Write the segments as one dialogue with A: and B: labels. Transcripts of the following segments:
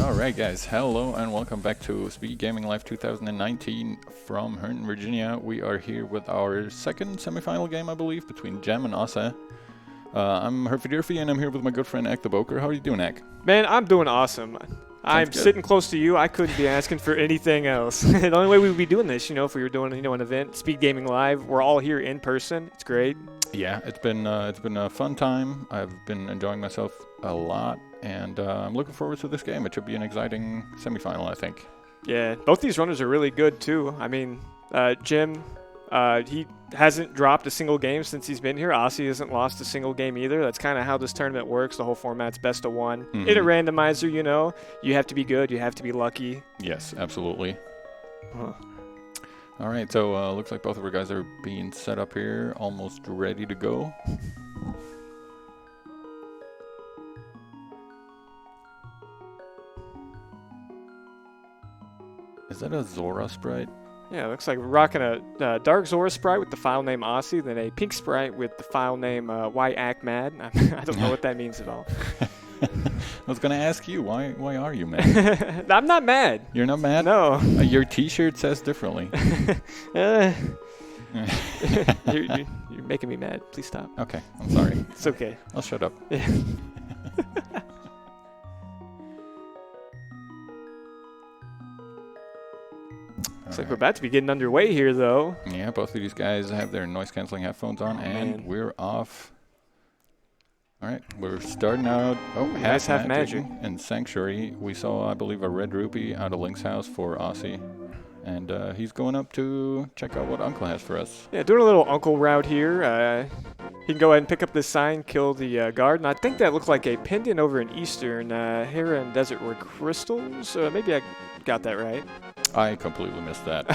A: Alright guys, hello and welcome back to SpeedGaming Live 2019 from Herndon, Virginia. We are here with our second semifinal game, I believe, between Gem and Osse. I'm Herfy and I'm here with my good friend Ek the Boker. How are you doing, Ek?
B: Man, I'm doing awesome. I'm sitting close to you. I couldn't be asking for anything else. The only way we would be doing this, if we were doing, an event, SpeedGaming Live, we're all here in person. It's great.
A: Yeah, it's been a fun time. I've been enjoying myself a lot, and I'm looking forward to this game. It should be an exciting semifinal, I think.
B: Yeah, both these runners are really good too. I mean, Jim, he hasn't dropped a single game since he's been here. Osse hasn't lost a single game either. That's kind of how this tournament works. The whole format's best of one. In a randomizer, you have to be good. You have to be lucky.
A: Yes, absolutely.
B: Huh.
A: All right, so looks like both of our guys are being set up here, almost ready to go. Is that a Zora sprite?
B: Yeah, it looks like we're rocking a dark Zora sprite with the file name Osse, then a pink sprite with the file name YACMAD. I don't know what that means at all.
A: I was going to ask you, why are you mad?
B: I'm not mad.
A: You're not mad?
B: No.
A: Your t-shirt says differently.
B: You're making me mad. Please stop.
A: Okay, I'm sorry.
B: It's okay.
A: I'll shut up.
B: Yeah. Looks like we're about to be getting underway here, though.
A: Yeah, both of these guys have their noise-canceling headphones on, and we're off. All right, we're starting out. Oh,
B: nice half magic.
A: In Sanctuary, we saw, I believe, a red rupee out of Link's house for Osse. And he's going up to check out what Uncle has for us.
B: Yeah, doing a little Uncle route here. He can go ahead and pick up this sign, kill the guard. And I think that looked like a pendant over in Eastern. Hera and Desert were crystals. Maybe I got that right.
A: I completely missed that.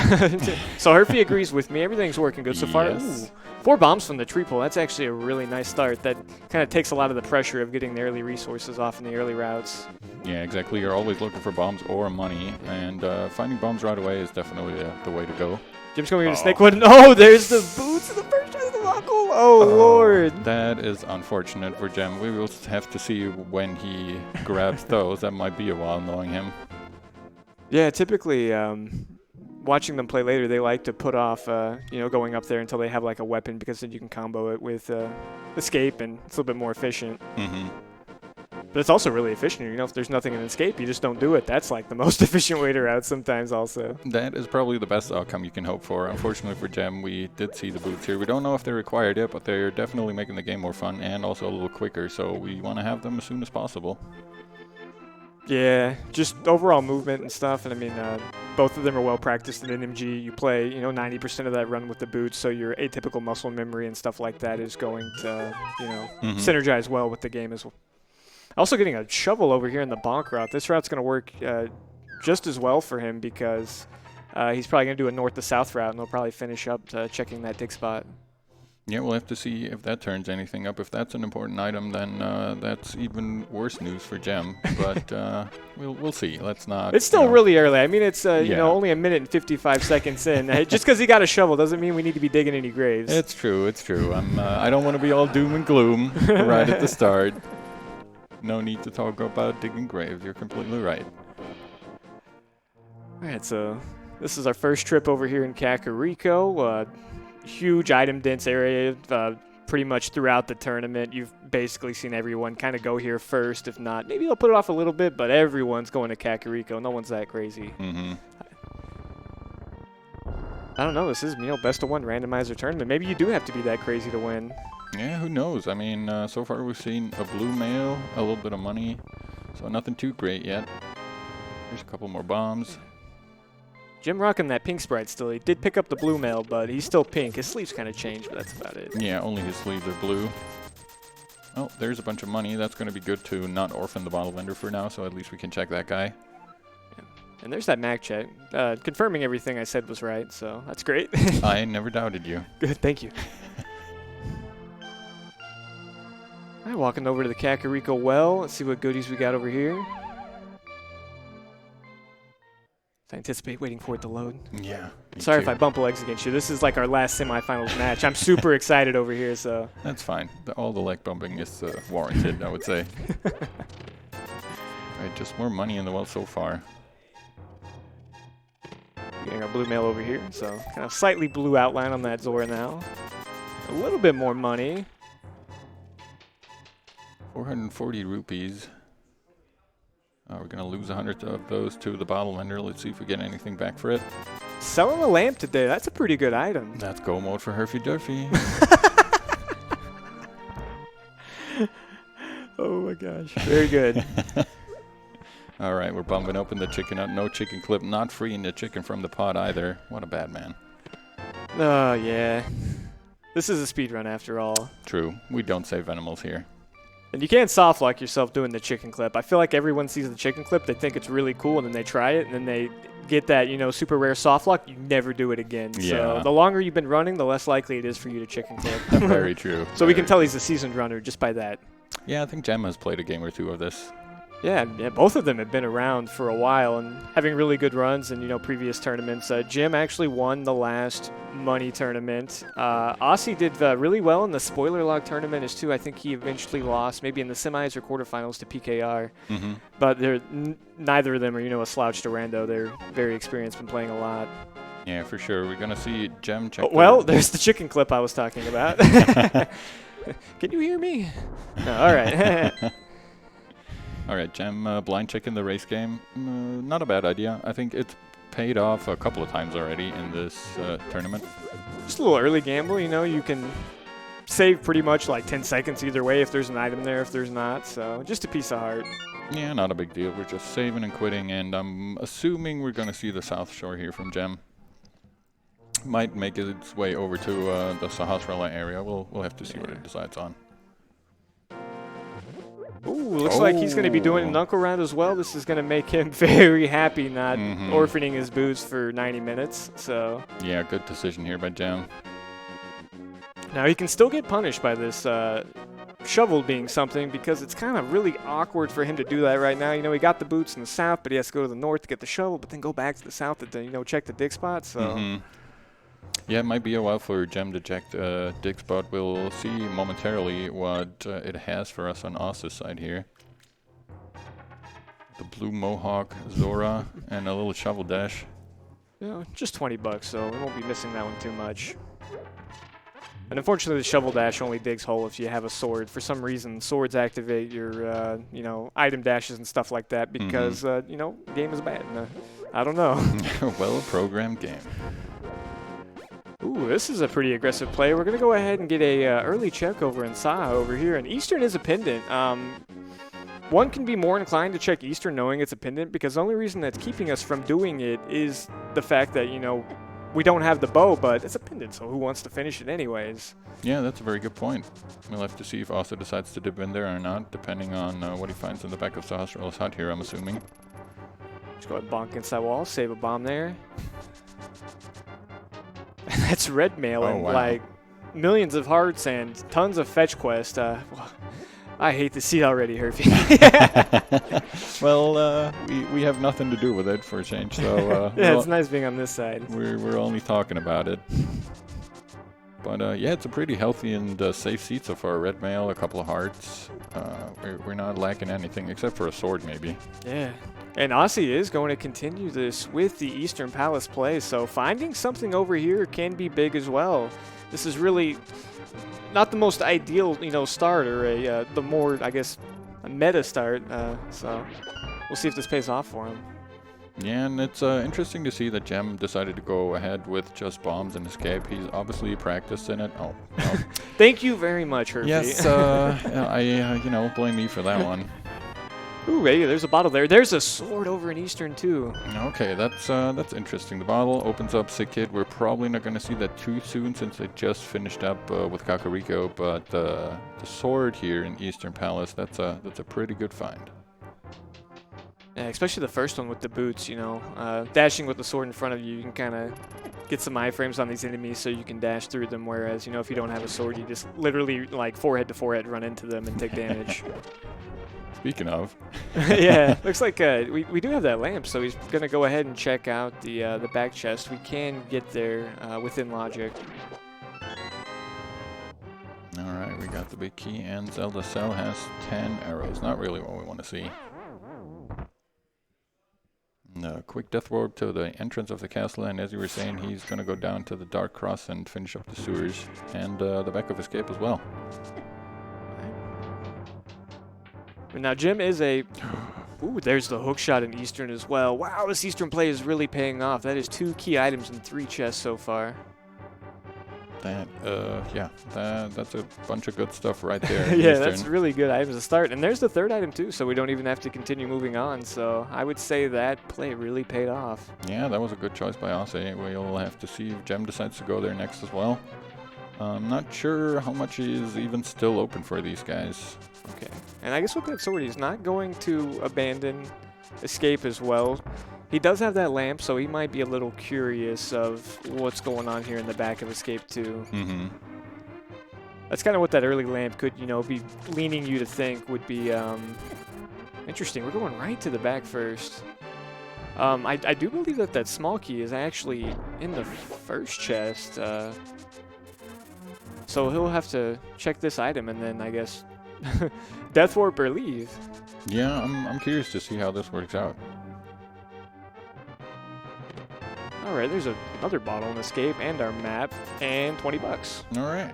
B: So Herfy agrees with me. Everything's working good so far.
A: Yes.
B: Ooh, 4 bombs from the tree pole. That's actually a really nice start. That kind of takes a lot of the pressure of getting the early resources off in the early routes.
A: Yeah, exactly. You're always looking for bombs or money, and finding bombs right away is definitely the way to go.
B: Jim's going to snake one. Oh, there's the boots in the first shot of the Uncle. Oh, Lord.
A: That is unfortunate for Gem. We will have to see when he grabs those. That might be a while knowing him.
B: Yeah, typically, watching them play later, they like to put off, going up there until they have like a weapon, because then you can combo it with escape, and it's a little bit more efficient. But it's also really efficient. If there's nothing in escape, you just don't do it. That's like the most efficient way to route sometimes also.
A: That is probably the best outcome you can hope for. Unfortunately for Gem, we did see the boots here. We don't know if they're required yet, but they're definitely making the game more fun and also a little quicker, so we want to have them as soon as possible.
B: Yeah, just overall movement and stuff. And I mean, both of them are well practiced in NMG. You play, 90% of that run with the boots, so your atypical muscle memory and stuff like that is going to, synergize well with the game as well. Also getting a shovel over here in the bonk route. This route's going to work just as well for him, because he's probably going to do a north to south route, and he'll probably finish up checking that dig spot.
A: Yeah, we'll have to see if that turns anything up. If that's an important item, then that's even worse news for Gem. But we'll see. Let's not.
B: It's still really early. I mean, it's only a minute and 55 seconds in. Just because he got a shovel doesn't mean we need to be digging any graves.
A: It's true. It's true. I don't want to be all doom and gloom right at the start. No need to talk about digging graves. You're completely right.
B: All right, so this is our first trip over here in Kakariko. Huge item dense area pretty much throughout the tournament. You've basically seen everyone kind of go here first. If not, maybe they'll put it off a little bit, but everyone's going to Kakariko. No one's that crazy. I don't know. This is, best of one randomizer tournament. Maybe you do have to be that crazy to win.
A: Yeah, who knows? I mean, so far we've seen a blue mail, a little bit of money, so nothing too great yet. Here's a couple more bombs.
B: Jim rocking that pink sprite still. He did pick up the blue mail, but he's still pink. His sleeves kind of changed, but that's about it.
A: Yeah, only his sleeves are blue. Oh, there's a bunch of money. That's going to be good to not orphan the bottle vendor for now, so at least we can check that guy.
B: Yeah. And there's that Mac check. Confirming everything I said was right, so that's great.
A: I never doubted you.
B: Good, thank you. All right, walking over to the Kakariko well. Let's see what goodies we got over here. I anticipate waiting for it to load.
A: Yeah.
B: Sorry if I bump legs against you. This is like our last semifinals match. I'm super excited over here, so.
A: That's fine. All the leg bumping is warranted, I would say. Right, just more money in the well so far.
B: Getting our blue mail over here, so kind of slightly blue outline on that Zora now. A little bit more money.
A: 440 rupees. We're gonna lose 100 of those to the bottle vendor. Let's see if we get anything back for it.
B: Selling a lamp today, that's a pretty good item.
A: That's go mode for Herfy Durfy.
B: Oh my gosh, very good.
A: All right, we're bumping open the chicken up. No chicken clip, not freeing the chicken from the pot either. What a bad man.
B: Oh, yeah. This is a speedrun after all.
A: True, we don't say Venimals here.
B: And you can't soft lock yourself doing the chicken clip. I feel like everyone sees the chicken clip, they think it's really cool, and then they try it, and then they get that, you know, super rare soft lock. You never do it again.
A: Yeah.
B: So the longer you've been running, the less likely it is for you to chicken clip.
A: Very true.
B: So we can tell he's a seasoned runner just by that.
A: Yeah, I think Gem has played a game or two of this.
B: Yeah, both of them have been around for a while and having really good runs in, you know, previous tournaments. Jim actually won the last money tournament. Osse did really well in the spoiler log tournament as too. I think he eventually lost maybe in the semis or quarterfinals to PKR.
A: Mm-hmm.
B: But neither of them are, you know, a slouch to rando. They're very experienced, been playing a lot.
A: Yeah, for sure. We're going to see Gem check.
B: Well, there's the chicken clip I was talking about. Can you hear me? No, all right.
A: All right, Gem blind checking the race game. Not a bad idea. I think it's paid off a couple of times already in this tournament.
B: Just a little early gamble, you know, you can save pretty much like 10 seconds either way if there's an item there, if there's not. So just a piece of heart.
A: Yeah, not a big deal. We're just saving and quitting, and I'm assuming we're going to see the South Shore here from Gem. Might make its way over to the Sahasrara area. We'll have to see what it decides on.
B: Ooh, looks like he's going to be doing an Uncle round as well. This is going to make him very happy not orphaning his boots for 90 minutes. So
A: yeah, good decision here by Gem.
B: Now he can still get punished by this shovel being something because it's kind of really awkward for him to do that right now. You know, he got the boots in the south, but he has to go to the north to get the shovel, but then go back to the south to, you know, check the dig spot. So.
A: Yeah, it might be a while for Gem to check the dig spot. We'll see momentarily what it has for us on Osse's side here. The blue Mohawk, Zora, and a little shovel dash.
B: You know, just $20, so we won't be missing that one too much. And unfortunately, the shovel dash only digs hole if you have a sword. For some reason, swords activate your, you know, item dashes and stuff like that because, you know, game is bad. I don't know.
A: Well-programmed game.
B: Ooh, this is a pretty aggressive play. We're going to go ahead and get a early check over in Saha over here. And Eastern is a pendant. One can be more inclined to check Eastern knowing it's a pendant because the only reason that's keeping us from doing it is the fact that, you know, we don't have the bow, but it's a pendant, so who wants to finish it anyways?
A: Yeah, that's a very good point. We'll have to see if Osse decides to dip in there or not, depending on what he finds in the back of Sahasrara's hut here, I'm assuming.
B: Just go ahead and bonk against that wall, save a bomb there. That's red mail and like millions of hearts and tons of fetch quests. I hate to see it already, Herfy.
A: Well, we have nothing to do with it for a change, so
B: yeah, it's nice being on this side.
A: We're only talking about it. But yeah, it's a pretty healthy and safe seat so far. Red mail, a couple of hearts. We're not lacking anything except for a sword, maybe.
B: Yeah. And Osse is going to continue this with the Eastern Palace play, so finding something over here can be big as well. This is really not the most ideal, you know, start or the more, I guess, a meta start. So we'll see if this pays off for him.
A: Yeah, and it's interesting to see that Gem decided to go ahead with just bombs and escape. He's obviously practiced in it. Oh, no.
B: Thank you very much, Herfy.
A: Yes, I you know, blame me for that one.
B: Ooh, hey, there's a bottle there. There's a sword over in Eastern, too.
A: Okay, that's interesting. The bottle opens up Sick Kid. We're probably not going to see that too soon since it just finished up with Kakariko, but the sword here in Eastern Palace, that's a pretty good find.
B: Yeah, especially the first one with the boots, you know. Dashing with the sword in front of you, you can kind of get some iframes on these enemies so you can dash through them, whereas, you know, if you don't have a sword, you just literally, like, forehead to forehead run into them and take damage.
A: Speaking of.
B: Yeah, looks like we do have that lamp, so he's going to go ahead and check out the back chest. We can get there within logic.
A: All right, we got the big key, and Zelda Cell has 10 arrows. Not really what we want to see. Quick death warp to the entrance of the castle, and as you were saying, he's going to go down to the Dark Cross and finish up the sewers and the back of escape as well.
B: Now Jim is a... Ooh, there's the hook shot in Eastern as well. Wow, this Eastern play is really paying off. That is 2 key items in 3 chests so far.
A: Yeah, that's a bunch of good stuff right there.
B: Yeah,
A: Eastern.
B: that's really good items to start. And there's the 3rd item too, so we don't even have to continue moving on. So I would say that play really paid off.
A: Yeah, that was a good choice by Osse. We'll have to see if Jem decides to go there next as well. I'm not sure how much is even still open for these guys.
B: Okay, and I guess with that sword, he's not going to abandon escape as well. He does have that lamp, so he might be a little curious of what's going on here in the back of escape too.
A: Mm-hmm.
B: That's kind of what that early lamp could, you know, be leaning you to think would be interesting. We're going right to the back first. I do believe that that small key is actually in the first chest. So he'll have to check this item and then I guess death warp or leave.
A: Yeah, I'm curious to see how this works out.
B: All right, there's another bottle in escape and our map and 20 bucks.
A: All right.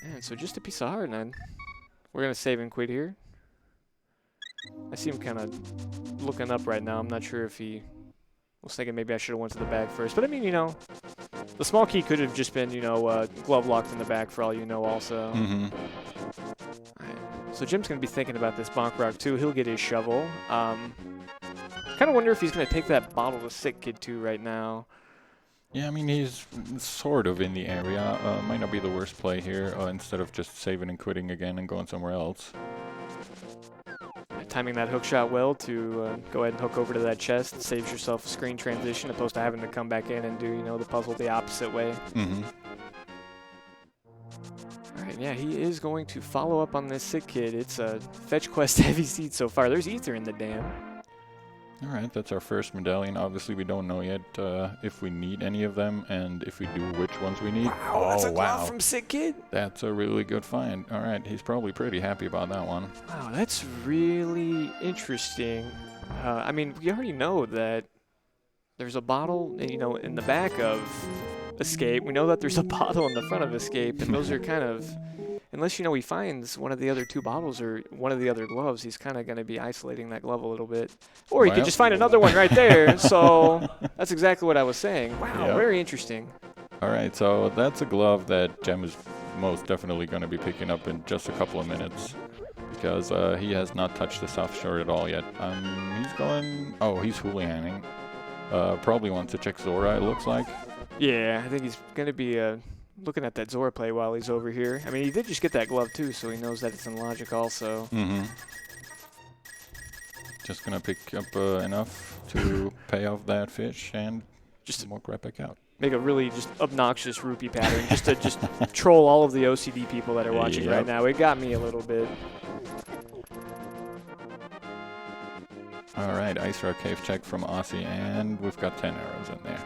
B: And so just a piece of heart, man. We're gonna save and quit here. I see him kind of looking up right now. I'm not sure if he was thinking maybe I should have went to the back first. But I mean, you know, the small key could have just been, you know, glove locked in the back for all you know also.
A: Mm-hmm.
B: All right. So Jim's going to be thinking about this bonk rock too. He'll get his shovel. Kind of wonder if he's going to take that bottle to Sick Kid too right now.
A: Yeah, I mean, he's sort of in the area. Might not be the worst play here, instead of just saving and quitting again and going somewhere else.
B: Timing that hook shot well to go ahead and hook over to that chest saves yourself a screen transition opposed to having to come back in and do, you know, the puzzle the opposite way.
A: Mm-hmm.
B: All right, yeah, he is going to follow up on this Sick Kid. It's a fetch quest heavy seed so far. There's Ether in the dam.
A: All right, that's our first medallion. Obviously, we don't know yet if we need any of them, and if we do, which ones we need.
B: Wow, that's a glove from Sick Kid.
A: That's a really good find. All right, he's probably pretty happy about that one.
B: Wow, that's really interesting. I mean, we already know that there's a bottle, you know, in the back of Escape. We know that there's a bottle in the front of Escape, and those are kind of... Unless, you know, he finds one of the other 2 bottles or one of the other gloves, he's kind of going to be isolating that glove a little bit. Or he could just find another one right there. So that's exactly what I was saying. Wow, yep. Very interesting.
A: All right, so that's a glove that Jem is most definitely going to be picking up in just a couple of minutes because he has not touched the South Shore at all yet. He's going... Oh, he's hooliganing. Probably wants to check Zora, it looks like.
B: Yeah, I think he's going to be... looking at that Zora play while he's over here. I mean, he did just get that glove too, so he knows that it's in logic also.
A: Mm-hmm. Just gonna pick up enough to pay off that fish and just walk right back out.
B: Make a really just obnoxious rupee pattern just to just troll all of the OCD people that are watching right now. It got me a little bit.
A: All right, Ice Rock Cave check from Osse, and we've got 10 arrows in there.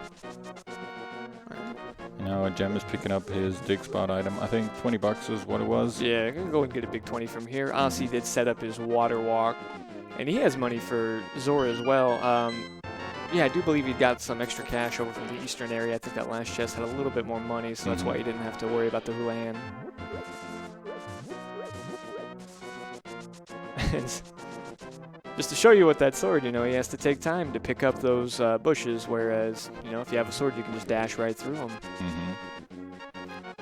A: Now Jem is picking up his dig spot item. I think 20 bucks is what it was.
B: Yeah, I'm going to go and get a big 20 from here. Osse did set up his water walk, and he has money for Zora as well. Yeah, I do believe he got some extra cash over from the eastern area. I think that last chest had a little bit more money, so that's why he didn't have to worry about the Hulan. Just to show you what that sword, you know, he has to take time to pick up those bushes, whereas, you know, if you have a sword, you can just dash right through them.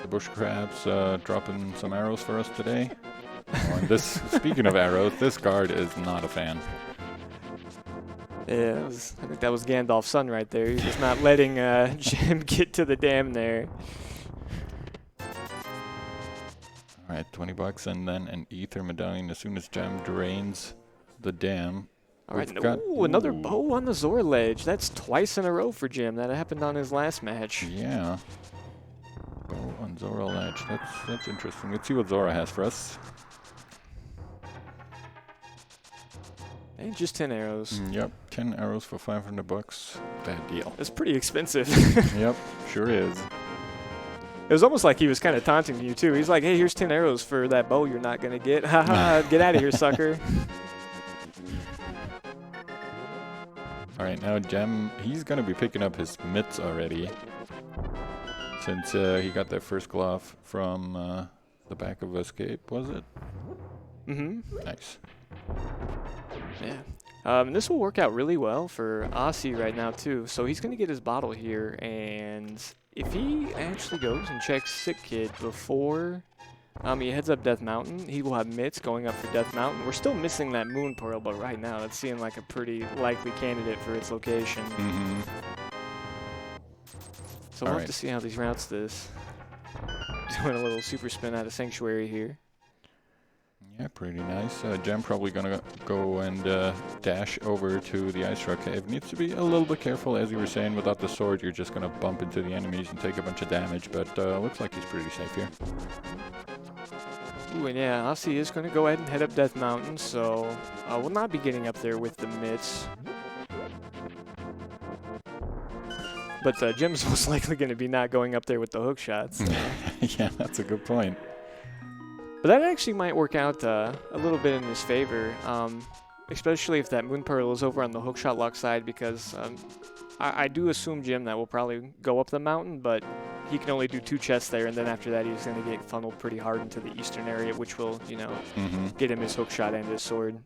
A: The bush crabs dropping some arrows for us today. And this, speaking of arrows, this guard is not a fan.
B: Yeah, I think that was Gandalf's son right there. He's just not letting Jem get to the dam there.
A: All right, 20 bucks and then an ether medallion as soon as Jem drains the dam.
B: All right, ooh, another bow on the Zora ledge. That's twice in a row for Jem. That happened on his last match.
A: Yeah. Bow on Zora ledge. That's interesting. Let's see what Zora has for us.
B: And just 10 arrows.
A: Yep, 10 arrows for 500 bucks. Bad deal.
B: That's pretty expensive.
A: Yep, sure is.
B: It was almost like he was kind of taunting you, too. He's like, hey, here's 10 arrows for that bow you're not going to get. Haha, get out of here, sucker.
A: All right, now Gem, he's going to be picking up his mitts already. Since he got that first glove from the back of Escape, was it?
B: Mm-hmm.
A: Nice.
B: Yeah. This will work out really well for Osse right now, too. So he's going to get his bottle here, and if he actually goes and checks Sick Kid before he heads up Death Mountain, he will have mitts going up for Death Mountain. We're still missing that Moon Pearl, but right now that's seeming like a pretty likely candidate for its location.
A: Mm-hmm.
B: So we'll have to see how these routes this. Doing a little super spin out of Sanctuary here.
A: Yeah, pretty nice. Gem probably gonna go and dash over to the Ice Rock Cave. Needs to be a little bit careful, as you were saying. Without the sword, you're just gonna bump into the enemies and take a bunch of damage. But looks like he's pretty safe here.
B: Ooh, and yeah, Osse is going to go ahead and head up Death Mountain, so we'll not be getting up there with the mitts. But Gem's most likely going to be not going up there with the hook shots.
A: Yeah, that's a good point.
B: But that actually might work out a little bit in his favor, especially if that Moon Pearl is over on the hookshot lock side, because I do assume, Gem, that will probably go up the mountain, but he can only do 2 chests there, and then after that he's going to get funneled pretty hard into the eastern area, which will, you know, get him his hookshot and his sword.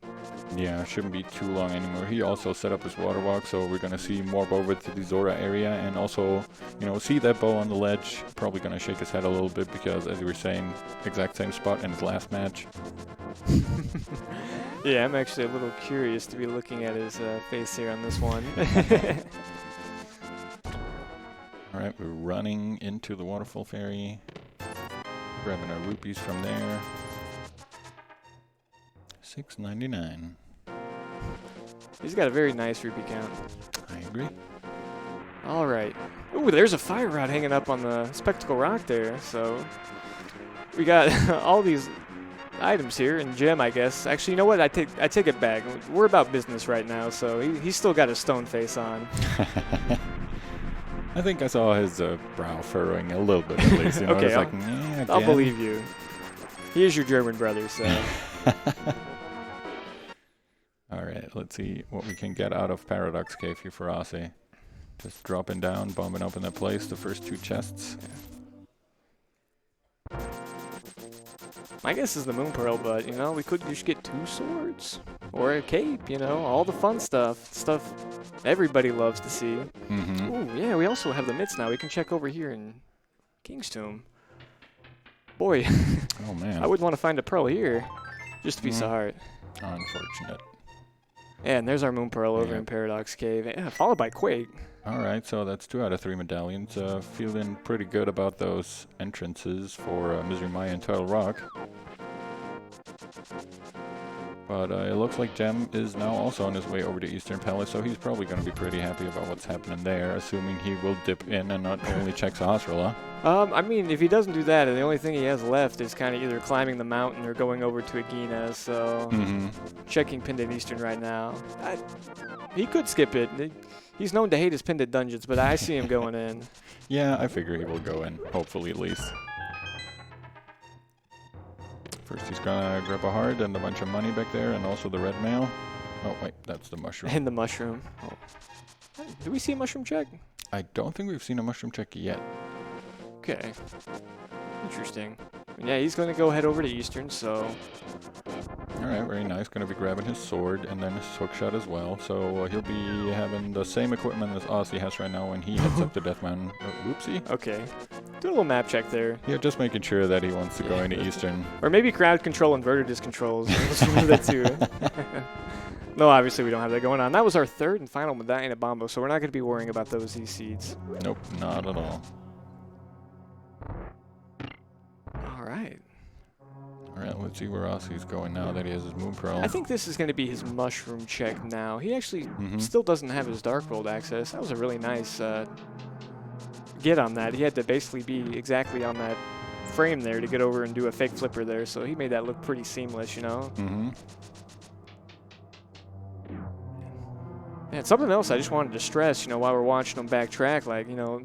B: Yeah,
A: shouldn't be too long anymore. He also set up his water walk, so we're going to see more over to the Zora area, and also, you know, see that bow on the ledge. Probably going to shake his head a little bit because, as you were saying, exact same spot in his last match.
B: Yeah, I'm actually a little curious to be looking at his face here on this one.
A: All right, we're running into the Waterfall Ferry, grabbing our rupees from there. $6.99.
B: He's got a very nice rupee count.
A: I agree.
B: All right. Ooh, there's a fire rod hanging up on the Spectacle Rock there. So we got all these items here, and Gem, I guess. Actually, you know what? I take it back. We're about business right now, so he's still got a stone face on.
A: I think I saw his brow furrowing a little bit at least. You know,
B: Okay,
A: like,
B: I'll believe you. He is your German brother, so.
A: All right, let's see what we can get out of Paradox Cave here for Osse. Just dropping down, bombing up in that place, the first 2 chests.
B: Yeah. My guess is the Moon Pearl, but, you know, we could just get 2 swords. Or a cape, you know, all the fun stuff. Stuff everybody loves to see. Ooh, yeah, we also have the mitts now. We can check over here in King's Tomb. Boy,
A: oh man,
B: I wouldn't want to find a pearl here. Just a piece of heart.
A: Unfortunate.
B: Yeah, and there's our Moon Pearl over in Paradox Cave. Yeah, followed by Quake.
A: All right, so that's 2 out of 3 medallions. Feeling pretty good about those entrances for Misery Maya and Turtle Rock. But it looks like Gem is now also on his way over to Eastern Palace, so he's probably going to be pretty happy about what's happening there, assuming he will dip in and not only check Sahasrahla.
B: I mean, if he doesn't do that, the only thing he has left is kind of either climbing the mountain or going over to Agina, so checking Pendant Eastern right now. He could skip it. He's known to hate his Pendant dungeons, but I see him going in.
A: Yeah, I figure he will go in, hopefully at least. First he's gonna grab a heart and a bunch of money back there, and also the red mail. Oh wait, that's the mushroom.
B: And the mushroom. Oh. Do we see a mushroom check?
A: I don't think we've seen a mushroom check yet.
B: Okay. Interesting. Yeah, he's going to go head over to Eastern, so...
A: Alright, very nice. Going to be grabbing his sword and then his hookshot as well. So he'll be having the same equipment as Osse has right now when he heads up to Death Mountain. Oh, whoopsie.
B: Okay. Do a little map check there.
A: Yeah, just making sure that he wants to go into Eastern.
B: Or maybe crowd control inverted his controls. Let's remember that too. No, obviously we don't have that going on. That was our 3rd and final medallion at Bombo, so we're not going to be worrying about those seeds.
A: Nope, not at all.
B: Alright.
A: Alright, let's see where Osse's going now that he has his Moon Pearl.
B: I think this is going to be his mushroom check now. He actually still doesn't have his Dark World access. That was a really nice get on that. He had to basically be exactly on that frame there to get over and do a fake flipper there, so he made that look pretty seamless, you know? And something else I just wanted to stress, you know, while we're watching them backtrack, like, you know,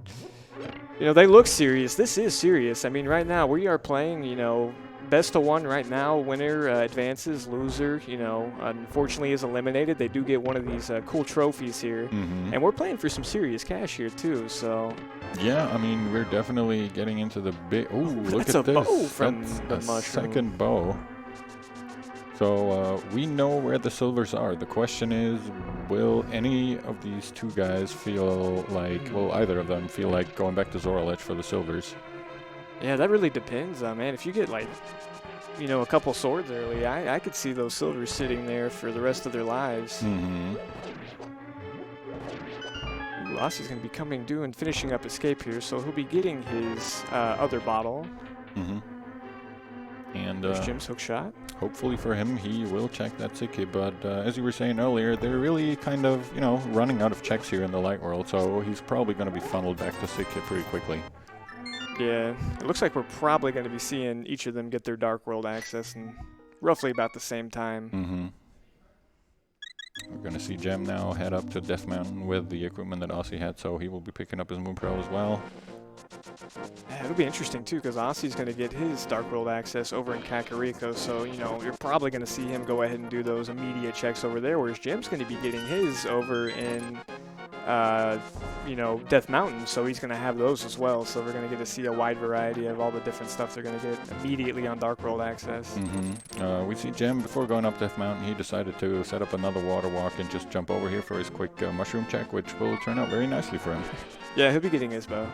B: they look serious. This is serious. I mean, right now we are playing, you know, best of one right now. Winner advances, loser, you know, unfortunately is eliminated. They do get one of these cool trophies here. And we're playing for some serious cash here too, so.
A: Yeah, I mean, we're definitely getting into the big... Oh, look
B: That's
A: at this.
B: a bow from
A: That's
B: the
A: a
B: mushroom.
A: second bow. So we know where the silvers are. The question is, will any of these two guys feel like, well, either of them feel like going back to Zoralech for the silvers?
B: Yeah, that really depends, man. If you get like, you know, a couple swords early, I could see those silvers sitting there for the rest of their lives. Ooh, Osse's going to be coming due and finishing up escape here, so he'll be getting his other bottle.
A: And
B: there's Jim's hook shot.
A: Hopefully for him, he will check that sick kit, but as you were saying earlier, they're really kind of, you know, running out of checks here in the light world, so he's probably going to be funneled back to sick kit pretty quickly.
B: Yeah, it looks like we're probably going to be seeing each of them get their Dark World access in roughly about the same time.
A: We're going to see Jem now head up to Death Mountain with the equipment that Osse had, so he will be picking up his Moon Pro as well.
B: Yeah, it'll be interesting too, because Osse's going to get his Dark World access over in Kakariko, so, you know, you're probably going to see him go ahead and do those immediate checks over there, whereas Jim's going to be getting his over in, you know, Death Mountain, so he's going to have those as well, so we're going to get to see a wide variety of all the different stuff they're going to get immediately on Dark World access.
A: We see Jem, before going up Death Mountain, he decided to set up another water walk and just jump over here for his quick mushroom check, which will turn out very nicely for him.
B: Yeah, he'll be getting his bow.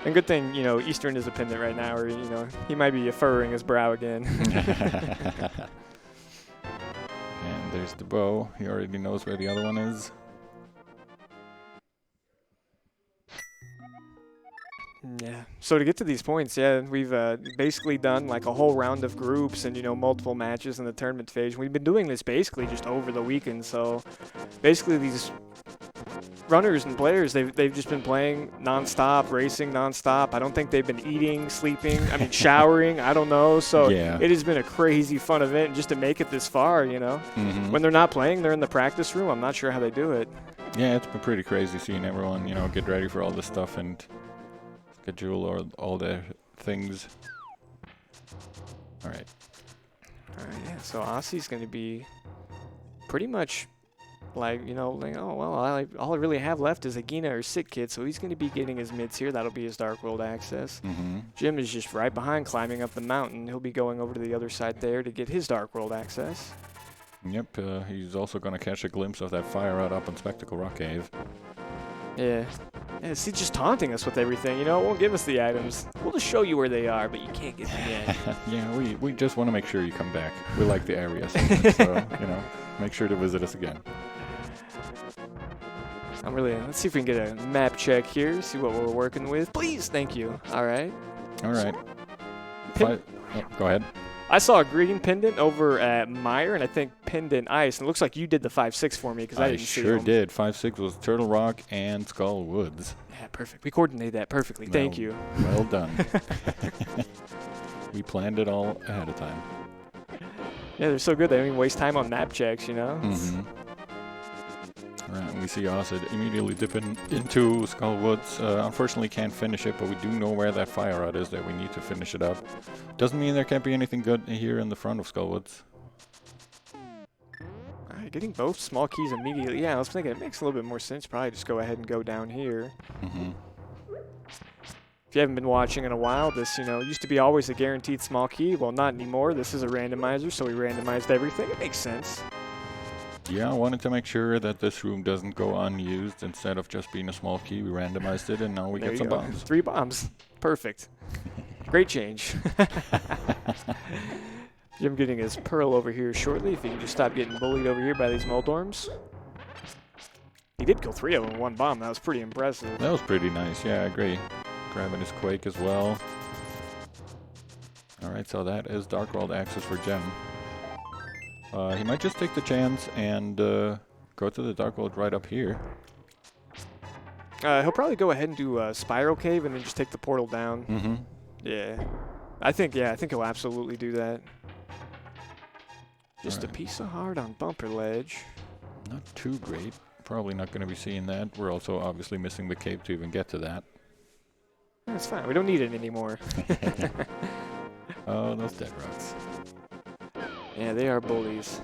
B: And good thing, you know, Eastern is a pendant right now, or, you know, he might be furrowing his brow again.
A: And there's the bow. He already knows where the other one is.
B: Yeah. So to get to these points, yeah, we've basically done like a whole round of groups and, you know, multiple matches in the tournament phase. We've been doing this basically just over the weekend. So basically these runners and players, they've just been playing nonstop, racing nonstop. I don't think they've been eating, sleeping, I mean, showering, I don't know. So
A: yeah,
B: it has been a crazy fun event just to make it this far, you know. When they're not playing, they're in the practice room. I'm not sure how they do it.
A: Yeah, it's been pretty crazy seeing everyone, you know, get ready for all this stuff and schedule all their things. All right.
B: Yeah, so Osse's going to be pretty much like, you know, like, oh, well, all I really have left is a Gina or Sick Kid, so he's going to be getting his mids here. That'll be his Dark World access. Jim is just right behind, climbing up the mountain. He'll be going over to the other side there to get his Dark World access.
A: Yep, he's also going to catch a glimpse of that fire out up in Spectacle Rock Cave.
B: Yeah. Yeah, see, just taunting us with everything, you know, it won't give us the items. We'll just show you where they are, but you can't get them yet.
A: Yeah, we just want to make sure you come back. We like the area, so, you know, make sure to visit us again.
B: Let's see if we can get a map check here, see what we're working with. Please, thank you. All right.
A: All right. Oh, go ahead.
B: I saw a green pendant over at Mire, and I think pendant ice, and it looks like you did the 5-6 for me because I didn't see them.
A: I sure did. 5-6 was Turtle Rock and Skull Woods.
B: Yeah, perfect. We coordinated that perfectly. Thank you.
A: Well done. We planned it all ahead of time.
B: Yeah, they're so good. They don't even waste time on map checks, you know?
A: All right, we see Osse immediately dipping into Skull Woods. Unfortunately, can't finish it, but we do know where that fire out is that we need to finish it up. Doesn't mean there can't be anything good here in the front of Skull Woods.
B: All right, getting both small keys immediately. Yeah, I was thinking it makes a little bit more sense. Probably just go ahead and go down here. If you haven't been watching in a while, this, you know, used to be always a guaranteed small key. Well, not anymore. This is a randomizer, so we randomized everything. It makes sense.
A: Yeah, I wanted to make sure that this room doesn't go unused. Instead of just being a small key, we randomized it, and now we get some bombs.
B: 3 bombs. Perfect. Great change. Jim getting his Pearl over here shortly. If he can just stop getting bullied over here by these Moldorms. He did kill 3 of them in 1 bomb. That was pretty impressive.
A: That was pretty nice. Yeah, I agree. Grabbing his Quake as well. All right, so that is Dark World access for Jem. He might just take the chance and go to the Dark World right up here.
B: He'll probably go ahead and do a Spiral Cave and then just take the portal down. Yeah. I think he'll absolutely do that. Just a piece of heart on Bumper Ledge.
A: Not too great. Probably not going to be seeing that. We're also obviously missing the cave to even get to that.
B: That's fine. We don't need it anymore.
A: those dead rocks.
B: Yeah, they are bullies.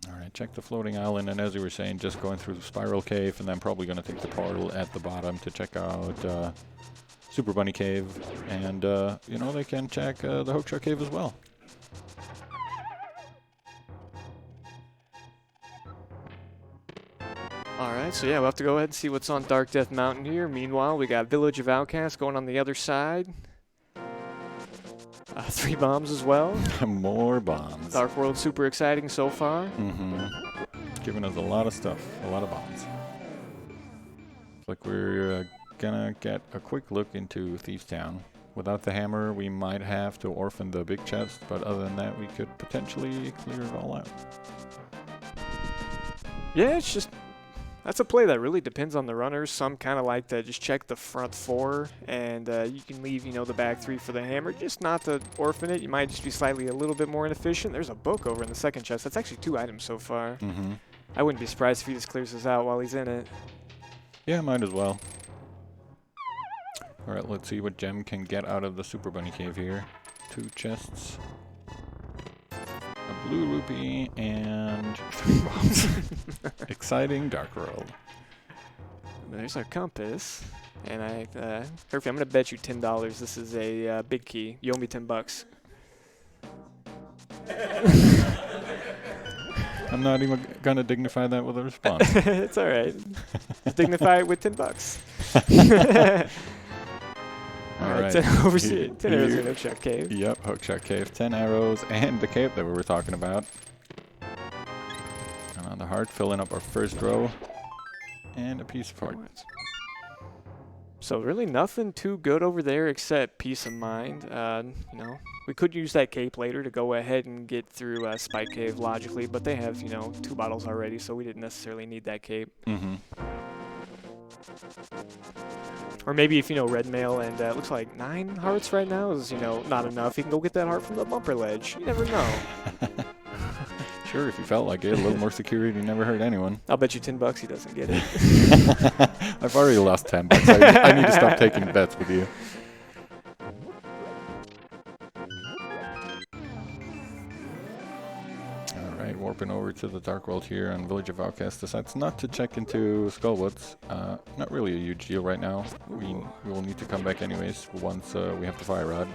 A: Alright, check the floating island, and as you were saying, just going through the spiral cave, and then probably going to take the portal at the bottom to check out Super Bunny Cave, and you know, they can check the Hookshot Cave as well.
B: Alright, so yeah, we'll have to go ahead and see what's on Dark Death Mountain here. Meanwhile, we got Village of Outcasts going on the other side. 3 bombs as well.
A: More bombs.
B: Dark World super exciting so far.
A: Mm-hmm. Giving us a lot of stuff, a lot of bombs. Looks like we're gonna get a quick look into Thieves Town. Without the hammer, we might have to orphan the big chest, but other than that, we could potentially clear it all out.
B: Yeah, it's just... That's a play that really depends on the runners. Some kind of like to just check the front 4, and you can leave, you know, the back 3 for the hammer, just not to orphan it. You might just be slightly a little bit more inefficient. There's a book over in the second chest. That's actually 2 items so far.
A: Mm-hmm.
B: I wouldn't be surprised if he just clears this out while he's in it.
A: Yeah, might as well. Alright, let's see what gem can get out of the Super Bunny Cave here. 2 chests. A blue rupee and 3 bombs. Exciting Dark World.
B: There's our compass. And Herfy, I'm going to bet you $10 this is a big key. You owe me $10.
A: I'm not even gonna dignify that with a response.
B: It's alright. Just dignify it with $10. Alright, 10 arrows in Hookshot Cave.
A: Yep, Hookshot Cave. 10 arrows and the cave that we were talking about. And on the heart, filling up our first row. And a piece of heart.
B: So really nothing too good over there except peace of mind. You know, we could use that cape later to go ahead and get through Spike Cave logically, but they have, you know, 2 bottles already, so we didn't necessarily need that cape.
A: Mm-hmm.
B: Or maybe if, you know, red mail and it looks like 9 hearts right now is, you know, not enough. You can go get that heart from the bumper ledge. You never know.
A: Sure, if you felt like it, a little more security never hurt anyone.
B: I'll bet you $10 he doesn't get it.
A: I've already lost $10. I need to stop taking bets with you. Alright, warping over to the Dark World here on Village of Outcasts. Decides not to check into Skullwoods. Not really a huge deal right now. We will need to come back anyways once we have the fire rod.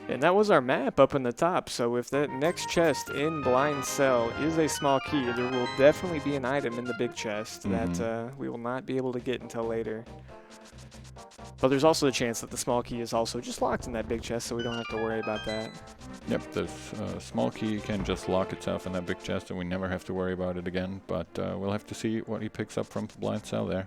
B: And that was our map up in the top, so if that next chest in Blind Cell is a small key, there will definitely be an item in the big chest that we will not be able to get until later. But there's also the chance that the small key is also just locked in that big chest, so we don't have to worry about that.
A: Yep, the small key can just lock itself in that big chest and we never have to worry about it again, but we'll have to see what he picks up from the Blind Cell there.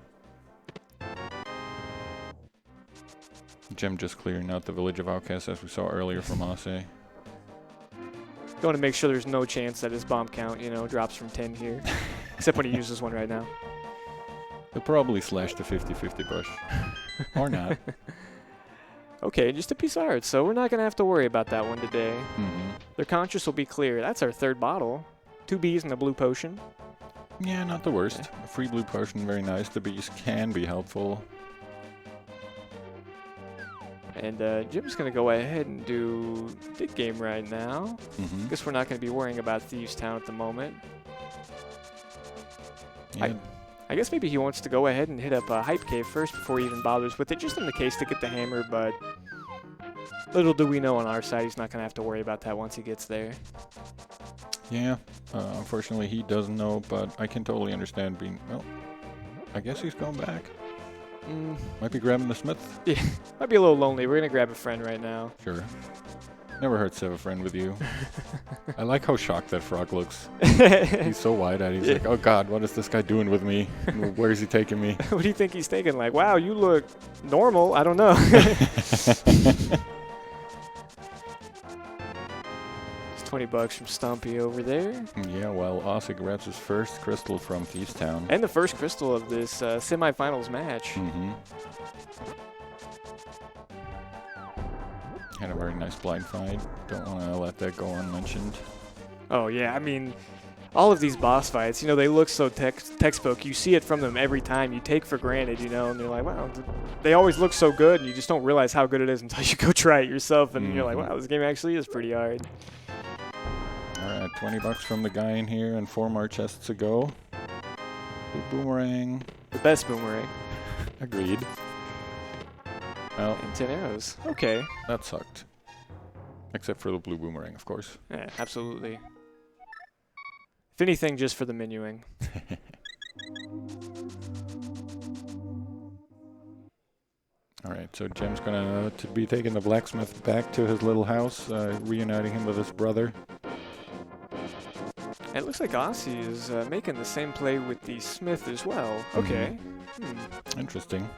A: Gem just clearing out the Village of Outcasts as we saw earlier from Osse.
B: Going to make sure there's no chance that his bomb count, you know, drops from 10 here. Except when he uses one right now.
A: He'll probably slash the 50-50 bush. Or not.
B: Okay, just a piece of art, so we're not going to have to worry about that one today.
A: Mm-hmm.
B: Their conscious will be clear. That's our 3rd bottle. 2 bees and a blue potion.
A: Yeah, not the worst. A free blue potion, very nice. The bees can be helpful.
B: And Jim's going to go ahead and do big game right now. Guess we're not going to be worrying about Thieves Town at the moment.
A: Yeah.
B: I guess maybe he wants to go ahead and hit up Hype Cave first before he even bothers with it, just in the case to get the hammer, but little do we know on our side he's not going to have to worry about that once he gets there.
A: Yeah, unfortunately he doesn't know, but I can totally understand being, well, I guess he's going back. Might be grabbing the smith.
B: Yeah, might be a little lonely. We're going to grab a friend right now.
A: Sure. Never hurts to have a friend with you. I like how shocked that frog looks. He's so wide-eyed. He's like, oh God, what is this guy doing with me? Where is he taking me?
B: What do you think he's thinking? Like, wow, you look normal. I don't know. $20 from Stompy over there.
A: Yeah, well, Osse grabs his first crystal from Thieves Town.
B: And the first crystal of this semifinals match.
A: Had a very nice blind fight. Don't want to let that go unmentioned.
B: Oh, yeah. I mean, all of these boss fights, you know, they look so textbook. You see it from them every time. You take for granted, you know, and you're like, wow, they always look so good, and you just don't realize how good it is until you go try it yourself, and you're like, wow, this game actually is pretty hard.
A: All right, 20 bucks from the guy in here, and 4 more chests to go. Blue boomerang.
B: The best boomerang.
A: Agreed. Well,
B: and 10 arrows. Okay.
A: That sucked. Except for the blue boomerang, of course.
B: Yeah, absolutely. If anything, just for the menuing.
A: Alright, so Jem's gonna be taking the blacksmith back to his little house, reuniting him with his brother.
B: And it looks like Osse is making the same play with the smith as well. Okay.
A: Interesting.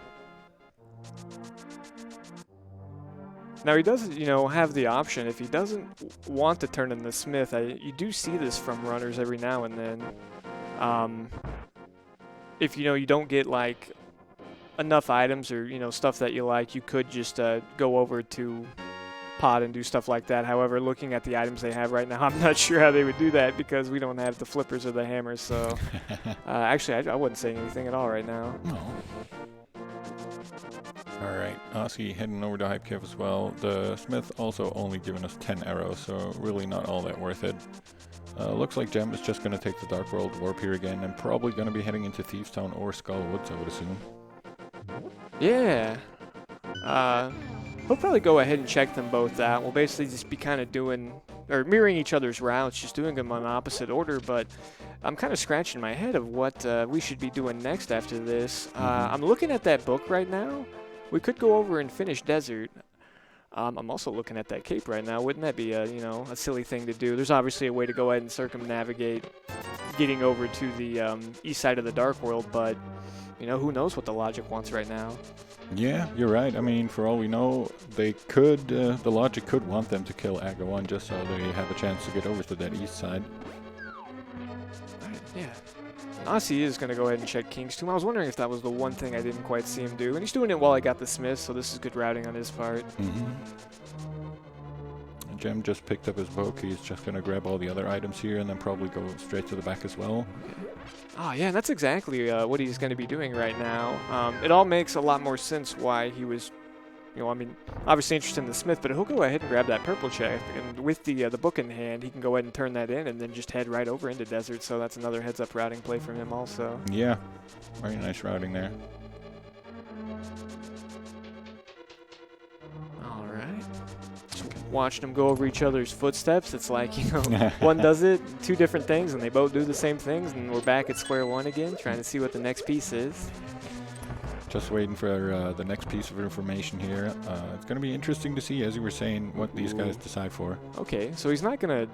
B: Now he does, you know, have the option if he doesn't want to turn in the smith. You do see this from runners every now and then. If you know you don't get like enough items or you know stuff that you like, you could just go over to pod and do stuff like that. However, looking at the items they have right now, I'm not sure how they would do that because we don't have the flippers or the hammers. So actually, I wouldn't say anything at all right now.
A: No. Alright, Osse heading over to Hype Cave as well. The smith also only giving us 10 arrows, so really not all that worth it. Looks like Jem is just going to take the Dark World Warp here again and probably going to be heading into Thieves Town or Skull Woods, I would assume.
B: Yeah. We'll probably go ahead and check them both out. We'll basically just be kind of doing, or mirroring each other's routes, just doing them on opposite order, but I'm kind of scratching my head of what we should be doing next after this. I'm looking at that book right now. We could go over and finish Desert. I'm also looking at that cape right now. Wouldn't that be a, you know, a silly thing to do? There's obviously a way to go ahead and circumnavigate getting over to the east side of the Dark World, but, you know, who knows what the logic wants right now.
A: Yeah, you're right. I mean, for all we know, they could, the logic could want them to kill Aga 1 just so they have a chance to get over to that east side.
B: Yeah. Osse is going to go ahead and check King's Tomb. I was wondering if that was the one thing I didn't quite see him do. And he's doing it while I got the Smith, so this is good routing on his part.
A: Jem just picked up his book. He's just going to grab all the other items here and then probably go straight to the back as well.
B: Okay. Oh, yeah, and that's exactly what he's going to be doing right now. It all makes a lot more sense why he was, you know, I mean, obviously interested in the Smith, but he'll go ahead and grab that purple check. And with the book in hand, he can go ahead and turn that in and then just head right over into Desert. So that's another heads-up routing play from him also.
A: Yeah, very nice routing there.
B: All right. Watching them go over each other's footsteps, it's like, you know, one does it, two different things, and they both do the same things, and we're back at square one again, trying to see what the next piece is.
A: Just waiting for the next piece of information here. It's going to be interesting to see, as you were saying, what these guys decide for.
B: Okay, so he's not going to...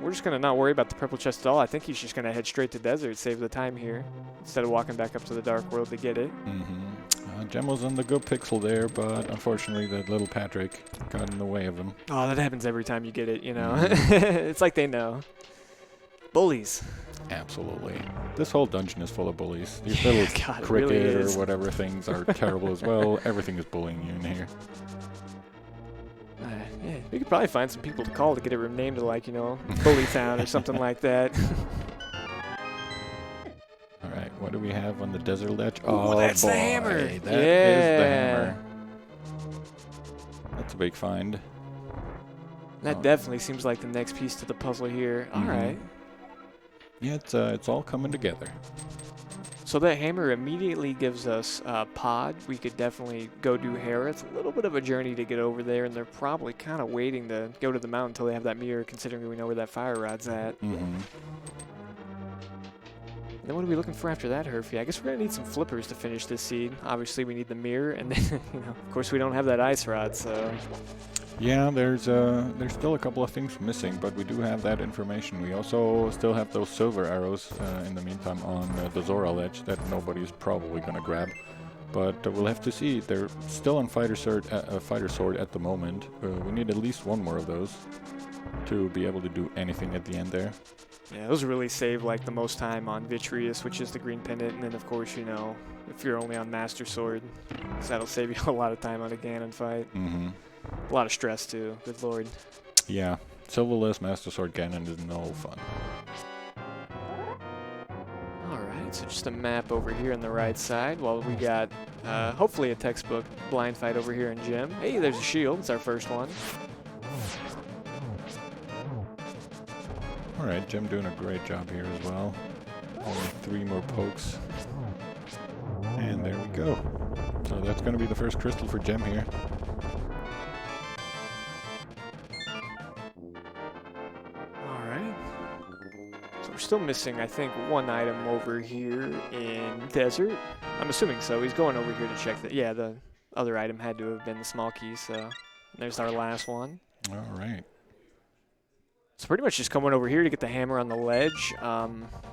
B: We're just going to not worry about the purple chest at all. I think he's just going to head straight to Desert, save the time here, instead of walking back up to the Dark World to get it.
A: Jem was on the good pixel there, but unfortunately that little Patrick got in the way of him.
B: Oh, that happens every time you get it, you know. It's like they know. Bullies.
A: Absolutely. This whole dungeon is full of bullies. These little
B: God,
A: cricket
B: really
A: or whatever things are terrible as well. Everything is bullying you in here.
B: Yeah, we could probably find some people to call to get it renamed to, like, you know, Bully Town or something like that.
A: All right, what do we have on the desert ledge?
B: Ooh,
A: oh,
B: that's
A: boy.
B: the hammer.
A: That is the hammer. That's a big find.
B: That definitely seems like the next piece to the puzzle here. All right.
A: Yeah, it's all coming together.
B: So that hammer immediately gives us pod. We could definitely go do Hera. It's a little bit of a journey to get over there, and they're probably kind of waiting to go to the mountain until they have that mirror, considering we know where that fire rod's at. Then what are we looking for after that, Herfy? I guess we're going to need some flippers to finish this seed. Obviously, we need the mirror, and then, you know, of course, we don't have that ice rod, so...
A: Yeah, there's still a couple of things missing, but we do have that information. We also still have those silver arrows in the meantime on the Zora ledge that nobody's probably going to grab. But we'll have to see. They're still on fighter sword at the moment. We need at least one more of those to be able to do anything at the end there.
B: Yeah, those really save like the most time on Vitreous, which is the green pendant, and then of course, you know, if you're only on Master Sword, that'll save you a lot of time on a Ganon fight. A lot of stress too, good lord.
A: Yeah, Silverless Master Sword Ganon is no fun.
B: Alright, so just a map over here on the right side while we got hopefully a textbook blind fight over here in gym. Hey, there's a shield. It's our first one.
A: Alright, Jim doing a great job here as well. Only 3 more pokes. And there we go. So that's going to be the first crystal for Gem here.
B: Alright. So we're still missing, I think, 1 item over here in Desert. I'm assuming so. He's going over here to check that. Yeah, the other item had to have been the small key, so there's our last one.
A: Alright.
B: So pretty much just coming over here to get the hammer on the ledge.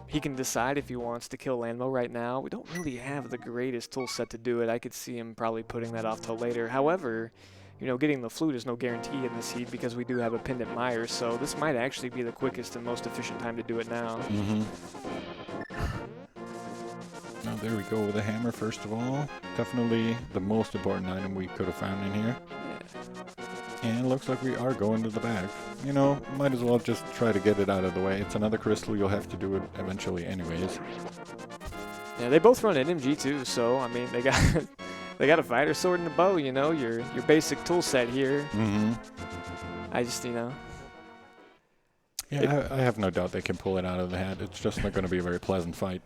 B: He can decide if he wants to kill Landmo right now. We don't really have the greatest tool set to do it. I could see him probably putting that off till later. However, you know, getting the flute is no guarantee in this heat because we do have a pendant Mire, so this might actually be the quickest and most efficient time to do it now.
A: Now there we go with the hammer first of all. Definitely the most important item we could have found in here. And it looks like we are going to the bag. You know, might as well just try to get it out of the way. It's another crystal, you'll have to do it eventually anyways.
B: Yeah, they both run NMG too, so I mean they got they got a fighter sword and a bow, you know, your basic tool set here. I just, you know.
A: Yeah, I have no doubt they can pull it out of the hat. It's just not going to be a very pleasant fight.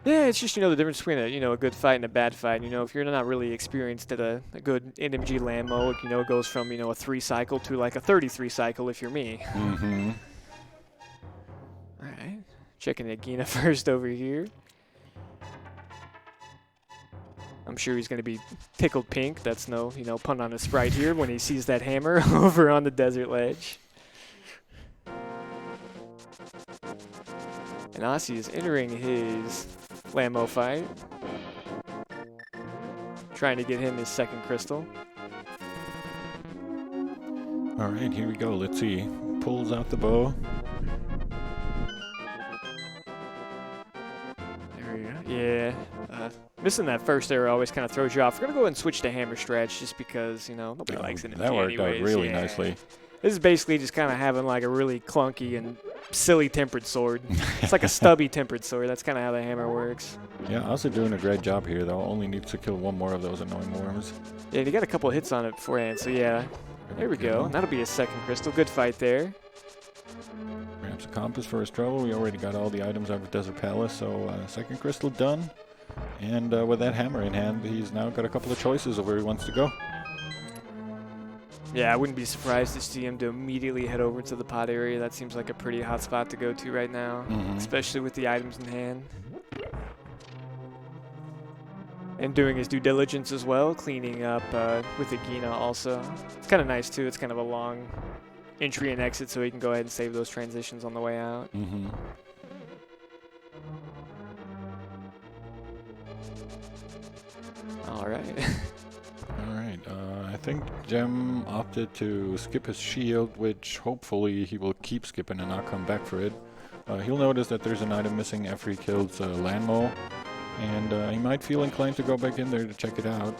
B: Yeah, it's just, you know, the difference between a good fight and a bad fight. You know, if you're not really experienced at a good NMG land mode, you know, it goes from, you know, a 3 cycle to like a 33 cycle if you're me. All right, checking Agina first over here. I'm sure he's going to be tickled pink. That's no, you know, pun on his sprite here when he sees that hammer over on the desert ledge. And Osse is entering his Lambo fight. Trying to get him his second crystal.
A: Alright, here we go. Let's see. Pulls out the bow.
B: There we go. Yeah. Missing that first arrow always kind of throws you off. We're going to go ahead and switch to hammer stretch just because, you know, nobody likes it.
A: That worked out really nicely.
B: This is basically just kind of having like a really clunky and silly tempered sword. It's like a stubby tempered sword. That's kind of how the hammer works.
A: Yeah, also doing a great job here though. Only needs to kill 1 more of those annoying worms.
B: Yeah, he got a couple of hits on it beforehand, so yeah. There we go. That'll be his second crystal. Good fight there.
A: Grabs a compass for his trouble. We already got all the items out of Desert Palace, so second crystal done. And with that hammer in hand, he's now got a couple of choices of where he wants to go.
B: Yeah, I wouldn't be surprised to see him to immediately head over to the pod area. That seems like a pretty hot spot to go to right now, especially with the items in hand. And doing his due diligence as well, cleaning up with Agina also. It's kind of nice too. It's kind of a long entry and exit, so he can go ahead and save those transitions on the way out. All right.
A: Alright, I think Gem opted to skip his shield, which hopefully he will keep skipping and not come back for it. He'll notice that there's an item missing after he kills Landmo, and he might feel inclined to go back in there to check it out.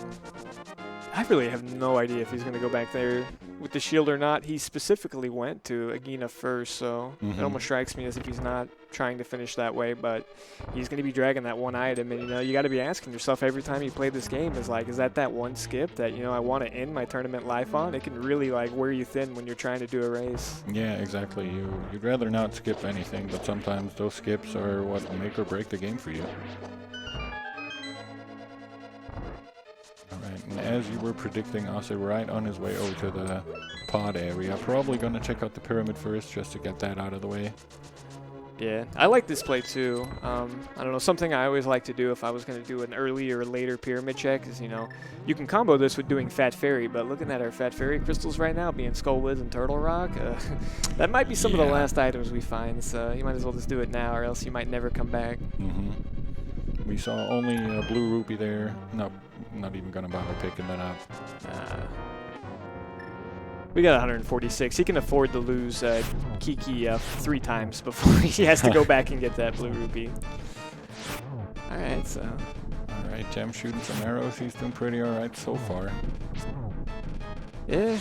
B: I really have no idea if he's going to go back there with the shield or not. He specifically went to Agina first, so it almost strikes me as if he's not trying to finish that way, but he's going to be dragging that 1 item, and, you know, you got to be asking yourself every time you play this game is like, is that one skip that, you know, I want to end my tournament life on? It can really, like, wear you thin when you're trying to do a race.
A: Yeah, exactly. You'd rather not skip anything, but sometimes those skips are what make or break the game for you. Alright, and as you were predicting, Osse right on his way over to the pod area. Probably going to check out the pyramid first just to get that out of the way.
B: Yeah, I like this play too. I don't know, something I always like to do if I was going to do an early or later pyramid check is, you know, you can combo this with doing Fat Fairy, but looking at our Fat Fairy crystals right now, being Skull Lids and Turtle Rock, that might be some of the last items we find, so you might as well just do it now or else you might never come back.
A: We saw only a blue rupee there. No, not even going to bother picking that up.
B: We got 146. He can afford to lose Kiki 3 times before he has to go back and get that blue rupee. All right, so.
A: All right, Gem shooting some arrows. He's doing pretty all right so far.
B: Yeah.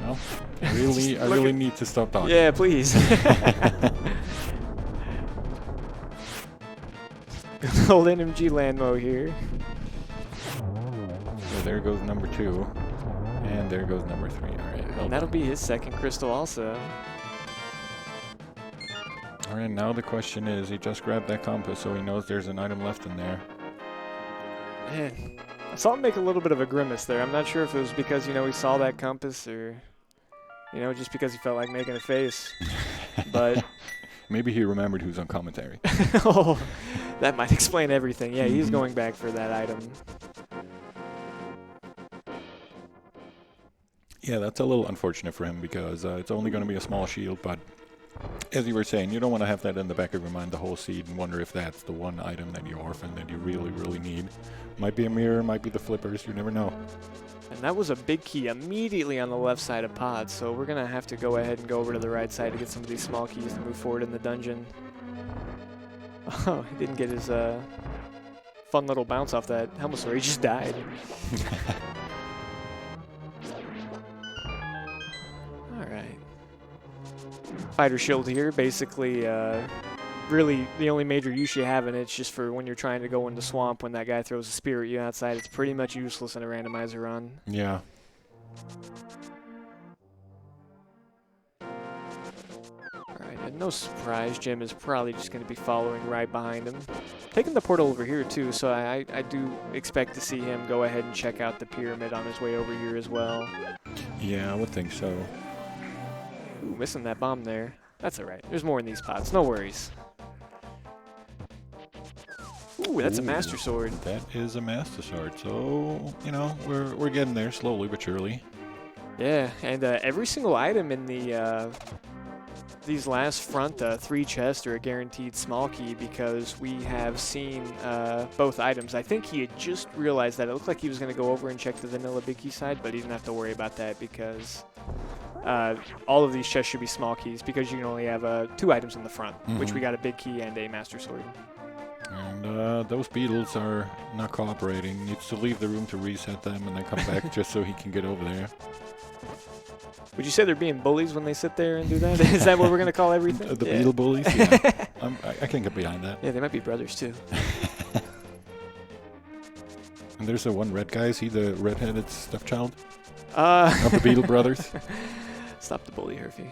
A: Well, I really need to stop talking.
B: Yeah, please. old NMG Landmo here.
A: So there goes number 2. And there goes number 3. All right.
B: And that'll be his second crystal also.
A: All right, now the question is, he just grabbed that compass, so he knows there's an item left in there.
B: Man, I saw him make a little bit of a grimace there. I'm not sure if it was because, you know, he saw that compass or, you know, just because he felt like making a face. But
A: maybe he remembered who's on commentary.
B: oh, that might explain everything. Yeah, he's going back for that item.
A: Yeah, that's a little unfortunate for him because it's only going to be a small shield, but as you were saying, you don't want to have that in the back of your mind the whole seed and wonder if that's the one item that you orphan that you really, really need. Might be a mirror, might be the flippers, you never know.
B: And that was a big key immediately on the left side of pod, so we're going to have to go ahead and go over to the right side to get some of these small keys to move forward in the dungeon. Oh, he didn't get his fun little bounce off that helmet sword. He just died. Alright. Fighter shield here, basically really the only major use you have in it's just for when you're trying to go into swamp when that guy throws a spear at you outside. It's pretty much useless in a randomizer run.
A: Yeah.
B: Alright, and no surprise, Jim is probably just going to be following right behind him. Taking the portal over here too, so I do expect to see him go ahead and check out the pyramid on his way over here as well.
A: Yeah, I would think so.
B: Ooh, missing that bomb there. That's alright. There's more in these pots, no worries. Ooh, that's a Master Sword.
A: That is a Master Sword, so, you know, we're getting there slowly but surely.
B: Yeah, and every single item in the these last front 3 chests are a guaranteed small key because we have seen both items. I think he had just realized that. It looked like he was going to go over and check the vanilla big key side, but he didn't have to worry about that because all of these chests should be small keys because you can only have 2 items in the front, which we got a big key and a Master Sword.
A: And those beetles are not cooperating. Needs to leave the room to reset them and then come back just so he can get over there.
B: Would you say they're being bullies when they sit there and do that? Is that what we're going to call everything?
A: The beetle bullies? Yeah. I can get behind that.
B: Yeah, they might be brothers too.
A: And there's the one red guy. Is he the red-headed stepchild?
B: Of
A: the Beetle brothers?
B: Stop the bully, Herfy.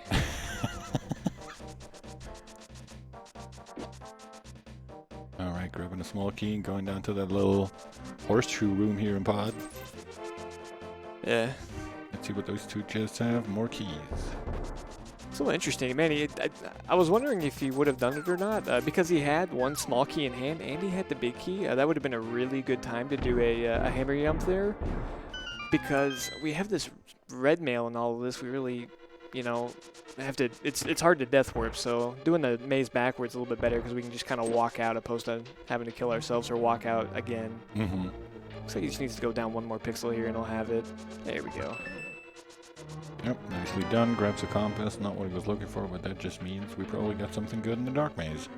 A: Alright, grabbing a small key and going down to that little horseshoe room here in pod.
B: Yeah.
A: Let's see what those 2 chests have. More keys.
B: It's a little interesting. Man, I was wondering if he would have done it or not, because he had 1 small key in hand and he had the big key. That would have been a really good time to do a hammer jump there, because we have this red mail and all of this. We really, you know, have to. It's hard to death warp, so doing the maze backwards is a little bit better because we can just kind of walk out opposed to having to kill ourselves or walk out again. Looks like he just needs to go down 1 more pixel here and he'll have it. There we go.
A: Yep, nicely done. Grabs a compass. Not what he was looking for, but that just means we probably got something good in the dark maze.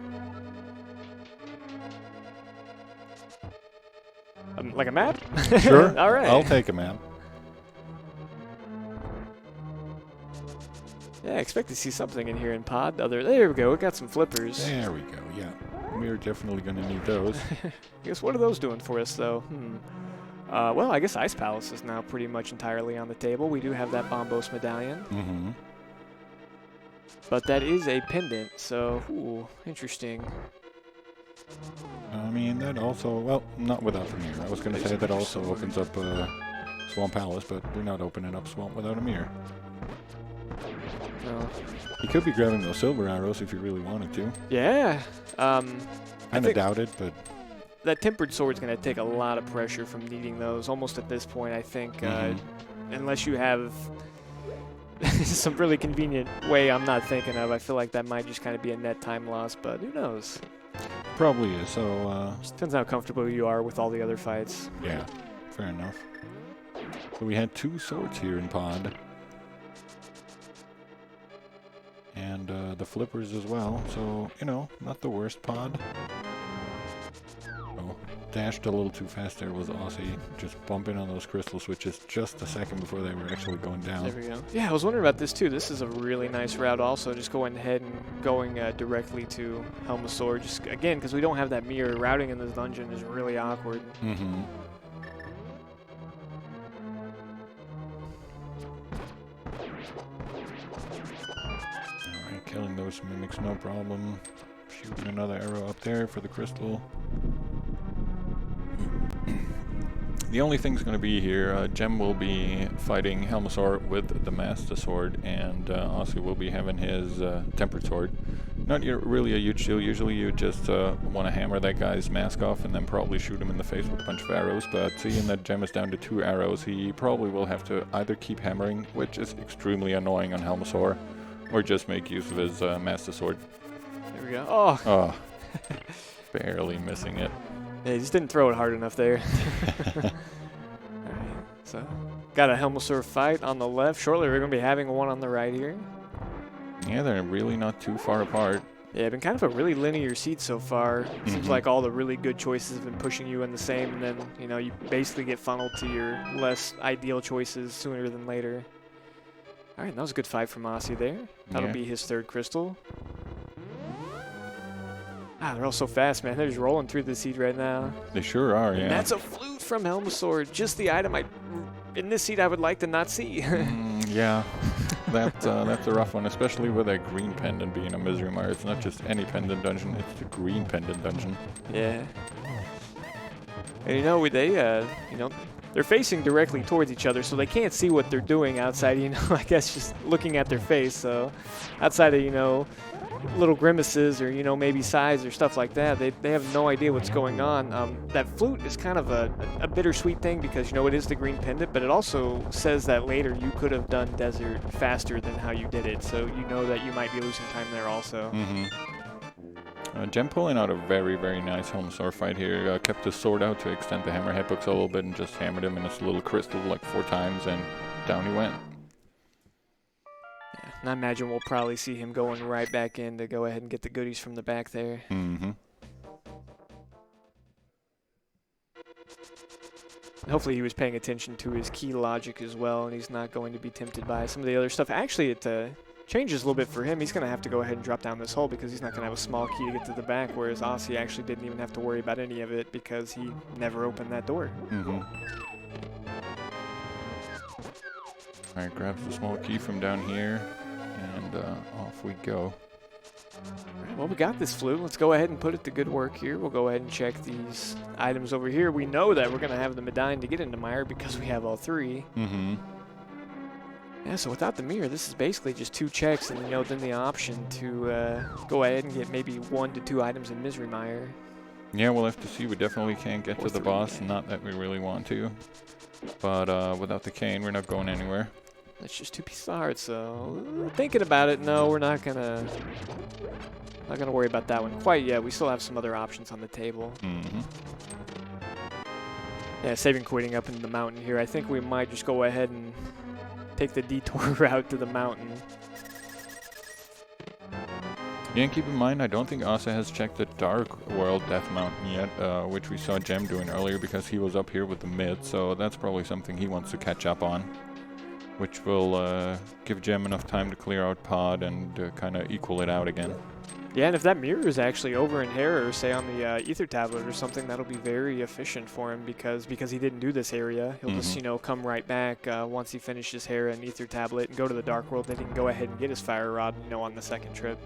B: Like a map?
A: Sure.
B: All right.
A: I'll take a map.
B: Yeah, I expect to see something in here in pod. There we go. We got some flippers.
A: There we go, yeah. We're definitely going to need those.
B: I guess what are those doing for us, though? Well, I guess Ice Palace is now pretty much entirely on the table. We do have that Bombos medallion. But that is a pendant, so, ooh, interesting.
A: I mean, that also, well, not without a mirror. I was going to say that also opens up Swamp Palace, but we're not opening up Swamp without a mirror.
B: No.
A: You could be grabbing those silver arrows if you really wanted to.
B: Yeah.
A: Kind of doubt it, but...
B: That tempered sword's going to take a lot of pressure from needing those almost at this point, I think. Unless you have some really convenient way I'm not thinking of. I feel like that might just kind of be a net time loss, but who knows?
A: Probably is, so...
B: Just depends how comfortable you are with all the other fights.
A: Yeah, fair enough. So we had 2 swords here in pod. And the flippers as well, so, you know, not the worst pod. Oh, dashed a little too fast there was Osse, just bumping on those crystal switches just a second before they were actually going down.
B: There we go. Yeah, I was wondering about this too. This is a really nice route also, just going ahead and going directly to Helmasaur. Just, again, because we don't have that mirror, routing in this dungeon is really awkward.
A: Mm-hmm. Alright, killing those mimics, no problem. Shooting another arrow up there for the crystal. The only thing's going to be here, Gem will be fighting Helmasaur with the Master Sword, and Osse will be having his Tempered Sword. Not really a huge deal. Usually you just want to hammer that guy's mask off and then probably shoot him in the face with a bunch of arrows, but seeing that Gem is down to 2 arrows, he probably will have to either keep hammering, which is extremely annoying on Helmasaur, or just make use of his Master Sword.
B: There we go. Oh!
A: Oh. Barely missing it.
B: Yeah, he just didn't throw it hard enough there. Alright, so got a Helmasaur fight on the left. Shortly we're going to be having one on the right here.
A: Yeah, they're really not too far apart.
B: Yeah, been kind of a really linear seed so far. Seems like all the really good choices have been pushing you in the same, and then, you know, you basically get funneled to your less ideal choices sooner than later. Alright, that was a good fight from Osse there. That'll be his 3rd crystal. Ah, they're all so fast, man. They're just rolling through the seed right now.
A: They sure are, yeah.
B: And that's a flute from Helmasaur. Just the item in this seed I would like to not see.
A: Yeah, that's a rough one, especially with a green pendant being a Misery Mire. It's not just any pendant dungeon, it's the green pendant dungeon.
B: Yeah. And you know, they're facing directly towards each other, so they can't see what they're doing outside, I guess just looking at their face. So outside of, little grimaces or, maybe sighs or stuff like that, they have no idea what's going on. That flute is kind of a bittersweet thing because, it is the green pendant, but it also says that later you could have done desert faster than how you did it. So you know that you might be losing time there also.
A: Gem pulling out a very, very nice Helmasaur fight here. Kept his sword out to extend the hammer hitbox a little bit and just hammered him in this little crystal like 4 times, and down he went.
B: Yeah, and I imagine we'll probably see him going right back in to go ahead and get the goodies from the back there. Hopefully he was paying attention to his key logic as well, and he's not going to be tempted by some of the other stuff. Actually, it changes a little bit for him. He's going to have to go ahead and drop down this hole because he's not going to have a small key to get to the back, whereas Osse actually didn't even have to worry about any of it because he never opened that door.
A: Alright, grabs the small key from down here, and off we go.
B: Right, well, we got this flute. Let's go ahead and put it to good work here. We'll go ahead and check these items over here. We know that we're going to have the medallion to get into Mire because we have all 3. Yeah, so without the mirror, this is basically just 2 checks and, then the option to go ahead and get maybe 1 to 2 items in Misery Mire.
A: Yeah, we'll have to see. We definitely can't get to the boss. Not that we really want to. But without the cane, we're not going anywhere.
B: That's just 2 pieces of heart, so thinking about it, no, we're not gonna worry about that one quite yet. We still have some other options on the table. Yeah, saving quitting up into the mountain here. I think we might just go ahead and take the detour route to the mountain.
A: Yeah, and keep in mind, I don't think Osse has checked the Dark World Death Mountain yet, which we saw Gem doing earlier because he was up here with the mid, so that's probably something he wants to catch up on, which will give Gem enough time to clear out Pod and kind of equal it out again.
B: Yeah, and if that mirror is actually over in Hera, or say on the Ether Tablet or something, that'll be very efficient for him because he didn't do this area. He'll just, come right back once he finishes Hera and Ether Tablet and go to the Dark World, then he can go ahead and get his Fire Rod, on the 2nd trip.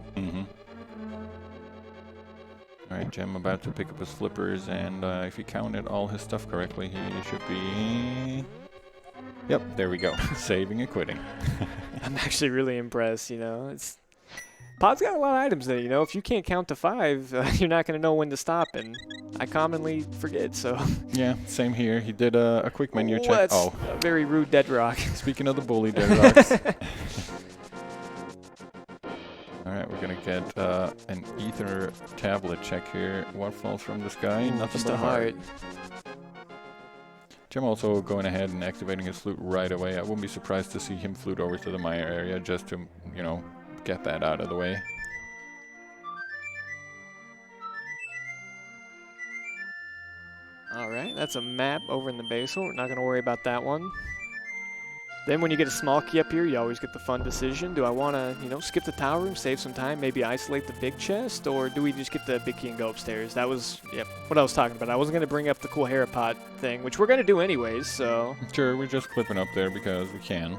A: Alright, Gem about to pick up his flippers, and if he counted all his stuff correctly, he should be... Yep, there we go. Saving and quitting.
B: I'm actually really impressed, Pod's got a lot of items there, If you can't count to 5, you're not going to know when to stop, and I commonly forget, so...
A: Yeah, same here. He did a quick menu check.
B: Oh, a very rude dead rock.
A: Speaking of the bully dead rocks. Alright, we're going to get an Ether Tablet check here. What falls from the sky? Nothing
B: just
A: but
B: a heart.
A: Gem also going ahead and activating his flute right away. I wouldn't be surprised to see him flute over to the Mire area just to, get that out of the way.
B: That's a map over in the basement. We're not going to worry about that one. Then when you get a small key up here, you always get the fun decision. Do I want to, you know, skip the tower room, save some time, maybe isolate the big chest, or do we just get the big key and go upstairs? That was, yep, what I was talking about. I wasn't going to bring up the cool Hera pot thing, which we're going to do anyways, so.
A: Sure, we're just clipping up there because we can.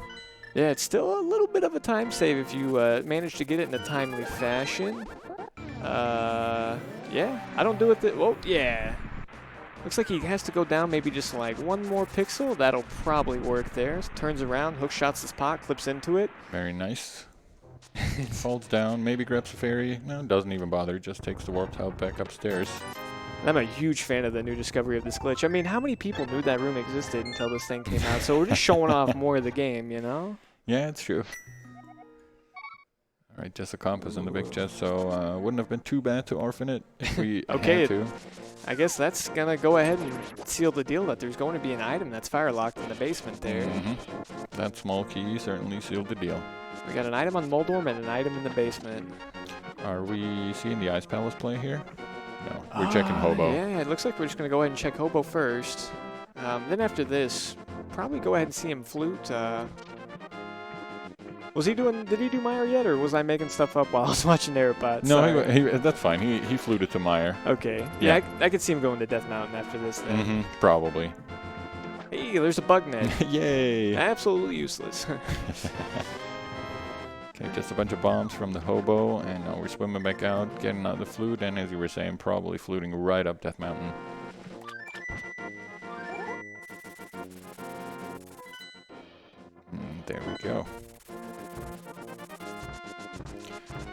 B: Yeah, it's still a little bit of a time save if you manage to get it in a timely fashion. Yeah, I don't do it. Well, yeah. Looks like he has to go down maybe just like one more pixel. That'll probably work there. Turns around, hook shots his pot, clips into it.
A: Very nice. Falls down, maybe grabs a fairy. No, doesn't even bother. Just takes the warp tile back upstairs.
B: I'm a huge fan of the new discovery of this glitch. I mean, how many people knew that room existed until this thing came out? So we're just showing off more of the game, you know?
A: Yeah, it's true. All right, just a compass in the big chest, so wouldn't have been too bad to orphan it if we
B: okay,
A: had to.
B: I guess that's going to go ahead and seal the deal that there's going to be an item that's fire locked in the basement there.
A: That small key certainly sealed the deal.
B: We got an item on Moldorm and an item in the basement.
A: Are we seeing the Ice Palace play here? No, we're checking Hobo.
B: Yeah, it looks like we're just going to go ahead and check Hobo first. Then after this, probably go ahead and see him flute. Was he doing, did he do Mire yet, or was I making stuff up while I was watching Aeropod?
A: No, that's fine. He fluted to Mire.
B: Okay. Yeah, I could see him going to Death Mountain after this then.
A: Probably.
B: Hey, there's a bug net.
A: Yay.
B: Absolutely useless.
A: Okay, just a bunch of bombs from the Hobo, and now we're swimming back out, getting out the flute, and as you were saying, probably fluting right up Death Mountain. There we go.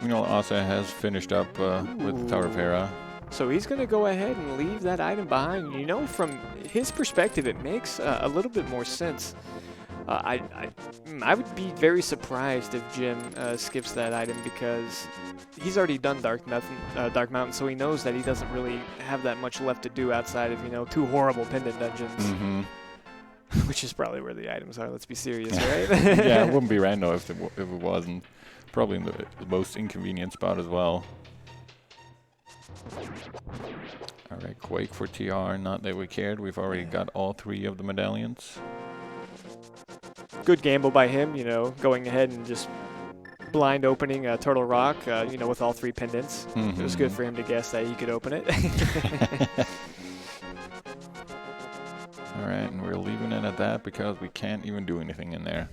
A: You know, Osse has finished up with the Tower of Hera.
B: So he's going to go ahead and leave that item behind. You know, from his perspective, it makes a little bit more sense. I would be very surprised if Jim skips that item because he's already done Dark Mountain, so he knows that he doesn't really have that much left to do outside of, you know, 2 horrible pendant dungeons. Which is probably where the items are, let's be serious, right?
A: Yeah, it wouldn't be random if it wasn't. Probably in the most inconvenient spot as well. Alright, Quake for TR, not that we cared. We've already got all 3 of the medallions.
B: Good gamble by him, you know, going ahead and just blind opening Turtle Rock, you know, with all 3 pendants. It was good for him to guess that he could open it.
A: Alright, and we're leaving it at that because we can't even do anything in there.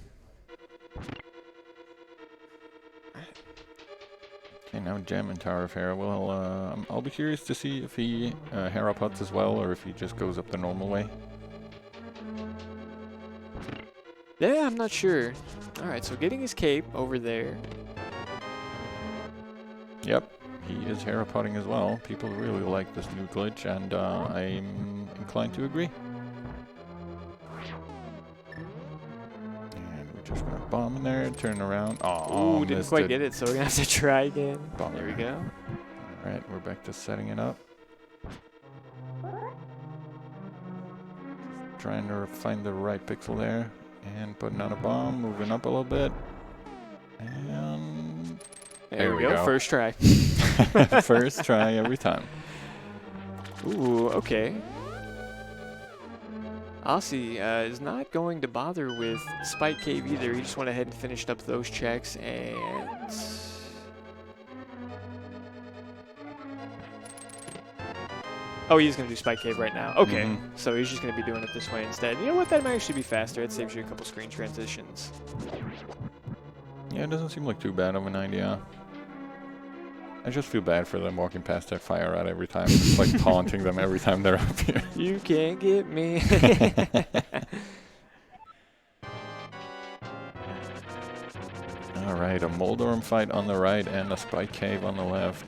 A: Okay, now Gem and Tower of Hera. Well, I'll be curious to see if he Hera puts as well, or if he just goes up the normal way.
B: Yeah, I'm not sure. Alright, so getting his cape over there.
A: Yep, he is Hera putting as well. People really like this new glitch, and I'm inclined to agree. Just gonna bomb in there, turn around. Oh,
B: ooh, didn't quite get it, so we're gonna have to try again.
A: Bummer.
B: There we go.
A: Alright, we're back to setting it up. Trying to find the right pixel there. And putting on a bomb, moving up a little bit. And
B: there we go. First try.
A: First try every time.
B: Ooh, okay. Osse is not going to bother with Spike Cave either. He just went ahead and finished up those checks, and oh, he's going to do Spike Cave right now. Okay, so he's just going to be doing it this way instead. You know what? That might actually be faster. It saves you a couple screen transitions.
A: Yeah, it doesn't seem like too bad of an idea. I just feel bad for them walking past that fire rod every time. It's like taunting them every time they're up here.
B: You can't get me.
A: Alright, a Moldorm fight on the right and a Spike Cave on the left.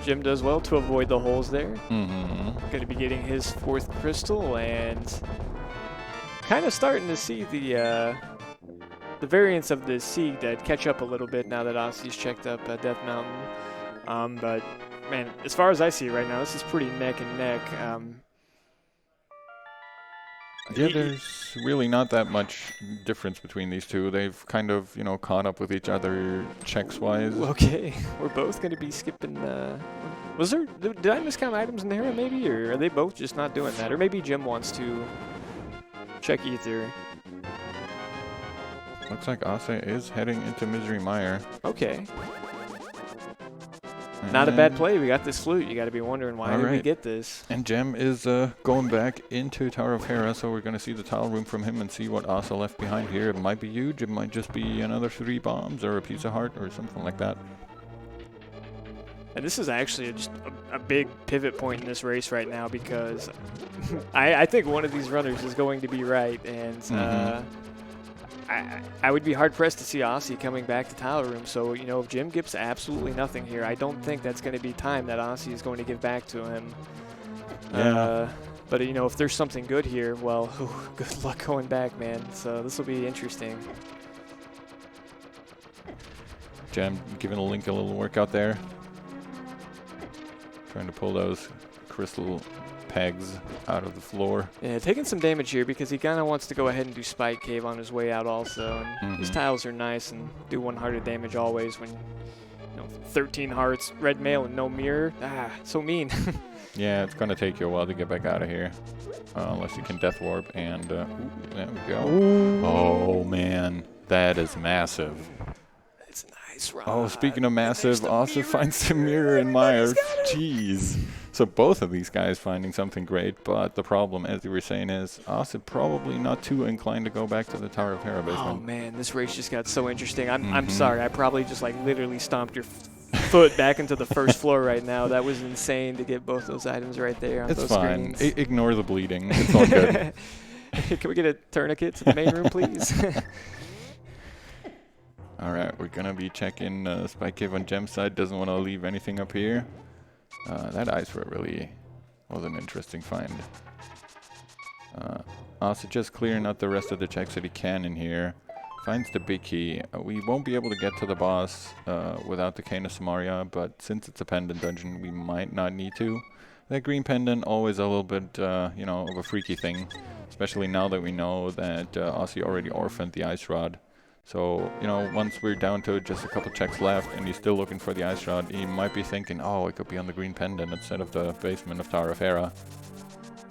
B: Jim does well to avoid the holes there. Going to be getting his 4th crystal, and kind of starting to see the variants of the seed that catch up a little bit now that Osse's checked up Death Mountain. But, man, as far as I see right now, this is pretty neck and neck.
A: Yeah, there's really not that much difference between these two. They've kind of, you know, caught up with each other checks-wise.
B: Okay, we're both going to be skipping. Was there? Did I miscount items in Hera maybe, or are they both just not doing that? Or maybe Jim wants to check ether.
A: Looks like Osse is heading into Misery Mire.
B: Okay. Not a bad play. We got this flute. You got to be wondering why did we get this.
A: And Jem is going back into Tower of Hera, so we're going to see the tile room from him and see what Osse left behind here. It might be huge. It might just be another 3 bombs or a piece of heart or something like that.
B: And this is actually just a big pivot point in this race right now because I think one of these runners is going to be right. And I would be hard-pressed to see Osse coming back to tile room. So, you know, if Jim gives absolutely nothing here, I don't think that's going to be time that Osse is going to give back to him.
A: Yeah.
B: But, you know, if there's something good here, well, good luck going back, man. So this will be interesting.
A: Jem giving Link a little workout there. Trying to pull those crystal pegs out of the floor.
B: Yeah, taking some damage here because he kind of wants to go ahead and do Spike Cave on his way out also. And his tiles are nice and do 1 heart of damage always when, you know, 13 hearts, red mail, and no mirror. Ah, so mean.
A: Yeah, it's going to take you a while to get back out of here. Unless you can Death Warp and... ooh, there we go.
B: Ooh.
A: Oh, man. That is massive.
B: It's a nice rod.
A: Oh, speaking of massive, Osse finds the mirror in Mire. Jeez. So both of these guys finding something great, but the problem, as you were saying, is Osse probably not too inclined to go back to the Tower of Hera basement.
B: Oh, man, this race just got so interesting. I'm sorry. I probably just, like, literally stomped your foot back into the first floor right now. That was insane to get both those items right there on those
A: fine.
B: screens.
A: Ignore the bleeding. It's all good.
B: Can we get a tourniquet to the main room, please?
A: All right, we're going to be checking Spike Cave on Gem's side. Doesn't want to leave anything up here. That ice road really was an interesting find. Also just clearing out the rest of the checks that he can in here. Finds the big key. We won't be able to get to the boss without the Cane of Samaria, but since it's a pendant dungeon, we might not need to. That green pendant, always a little bit, you know, of a freaky thing. Especially now that we know that Osse already orphaned the ice rod. So, you know, once we're down to just a couple checks left and he's still looking for the ice rod, he might be thinking, oh, it could be on the green pendant instead of the basement of Tower of Hera.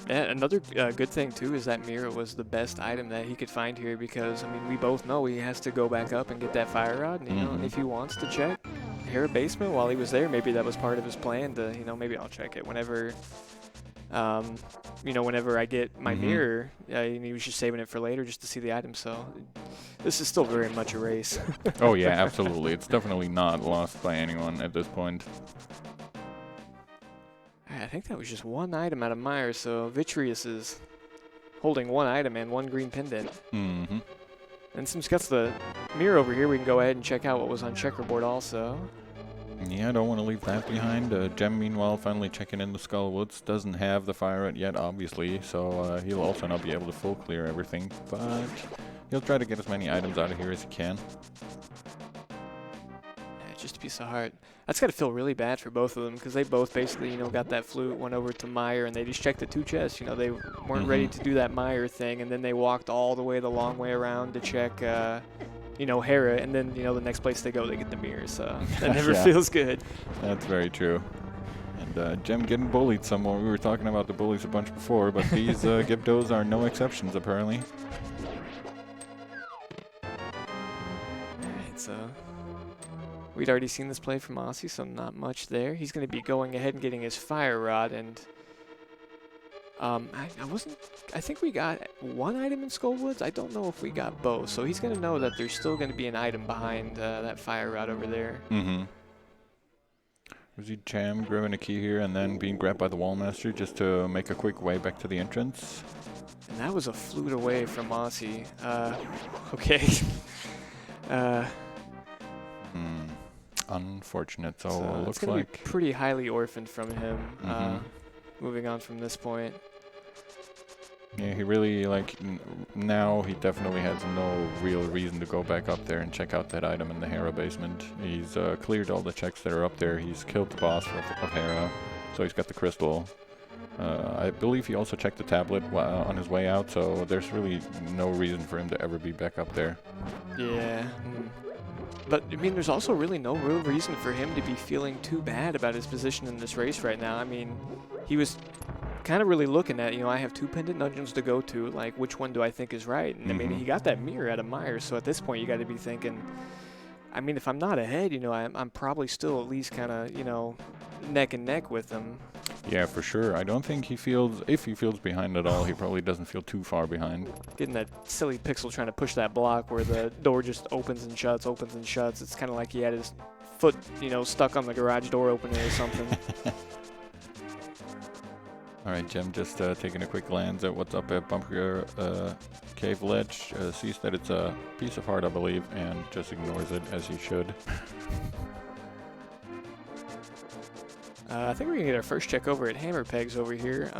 B: Yeah, another good thing, too, is that Mire was the best item that he could find here because, I mean, we both know he has to go back up and get that fire rod. And, you know, if he wants to check Hera basement while he was there, maybe that was part of his plan to, you know, maybe I'll check it whenever... you know, whenever I get my mirror, he was just saving it for later just to see the item. So this is still very much a race.
A: Oh, yeah, absolutely. It's definitely not lost by anyone at this point.
B: I think that was just 1 item out of Mire. So Vitreous is holding 1 item and 1 green pendant. And since we got the mirror over here, we can go ahead and check out what was on checkerboard also.
A: Yeah, I don't want to leave that behind. Jem, meanwhile, finally checking in the Skull Woods. Doesn't have the fire rod yet, obviously, so he'll also not be able to full clear everything, but he'll try to get as many items out of here as he can.
B: Yeah, just a piece of heart. That's got to feel really bad for both of them because they both basically, you know, got that flute, went over to Mire, and they just checked the 2 chests. You know, they weren't ready to do that Mire thing, and then they walked all the way the long way around to check... you know, Hera, and then, you know, the next place they go, they get the mirror, so that never feels good.
A: That's very true. And Jem getting bullied somewhere. We were talking about the bullies a bunch before, but these Gyptos are no exceptions, apparently.
B: Alright, so we'd already seen this play from Osse, so not much there. He's going to be going ahead and getting his fire rod, and I think we got 1 item in Skullwoods. I don't know if we got both. So he's going to know that there's still going to be an item behind that fire rod over there.
A: Was he Jem grabbing a key here and then being grabbed by the Wallmaster just to make a quick way back to the entrance?
B: And that was a flute away from Osse. Okay.
A: Unfortunate. So
B: it
A: looks
B: gonna
A: like...
B: be pretty highly orphaned from him. Moving on from this point.
A: Yeah, he really, like, now he definitely has no real reason to go back up there and check out that item in the Hera basement. He's cleared all the checks that are up there. He's killed the boss of Hera, so he's got the crystal. I believe he also checked the tablet on his way out, so there's really no reason for him to ever be back up there.
B: Yeah. But, I mean, there's also really no real reason for him to be feeling too bad about his position in this race right now. I mean, he was kind of really looking at, you know, I have 2 pendant dungeons to go to, like, which one do I think is right? And, I mean, he got that mirror out of Mire, so at this point you got to be thinking, I mean, if I'm not ahead, you know, I'm probably still at least kind of, you know, neck and neck with him.
A: Yeah, for sure. I don't think he feels, if he feels behind at all, he probably doesn't feel too far behind.
B: Getting that silly pixel trying to push that block where the door just opens and shuts. It's kind of like he had his foot, you know, stuck on the garage door opener or something.
A: All right, Jim, just taking a quick glance at what's up at Bunker Cave Ledge. Sees that it's a piece of heart, I believe, and just ignores it as he should.
B: I think we're going to get our first check over at Hammer Pegs over here.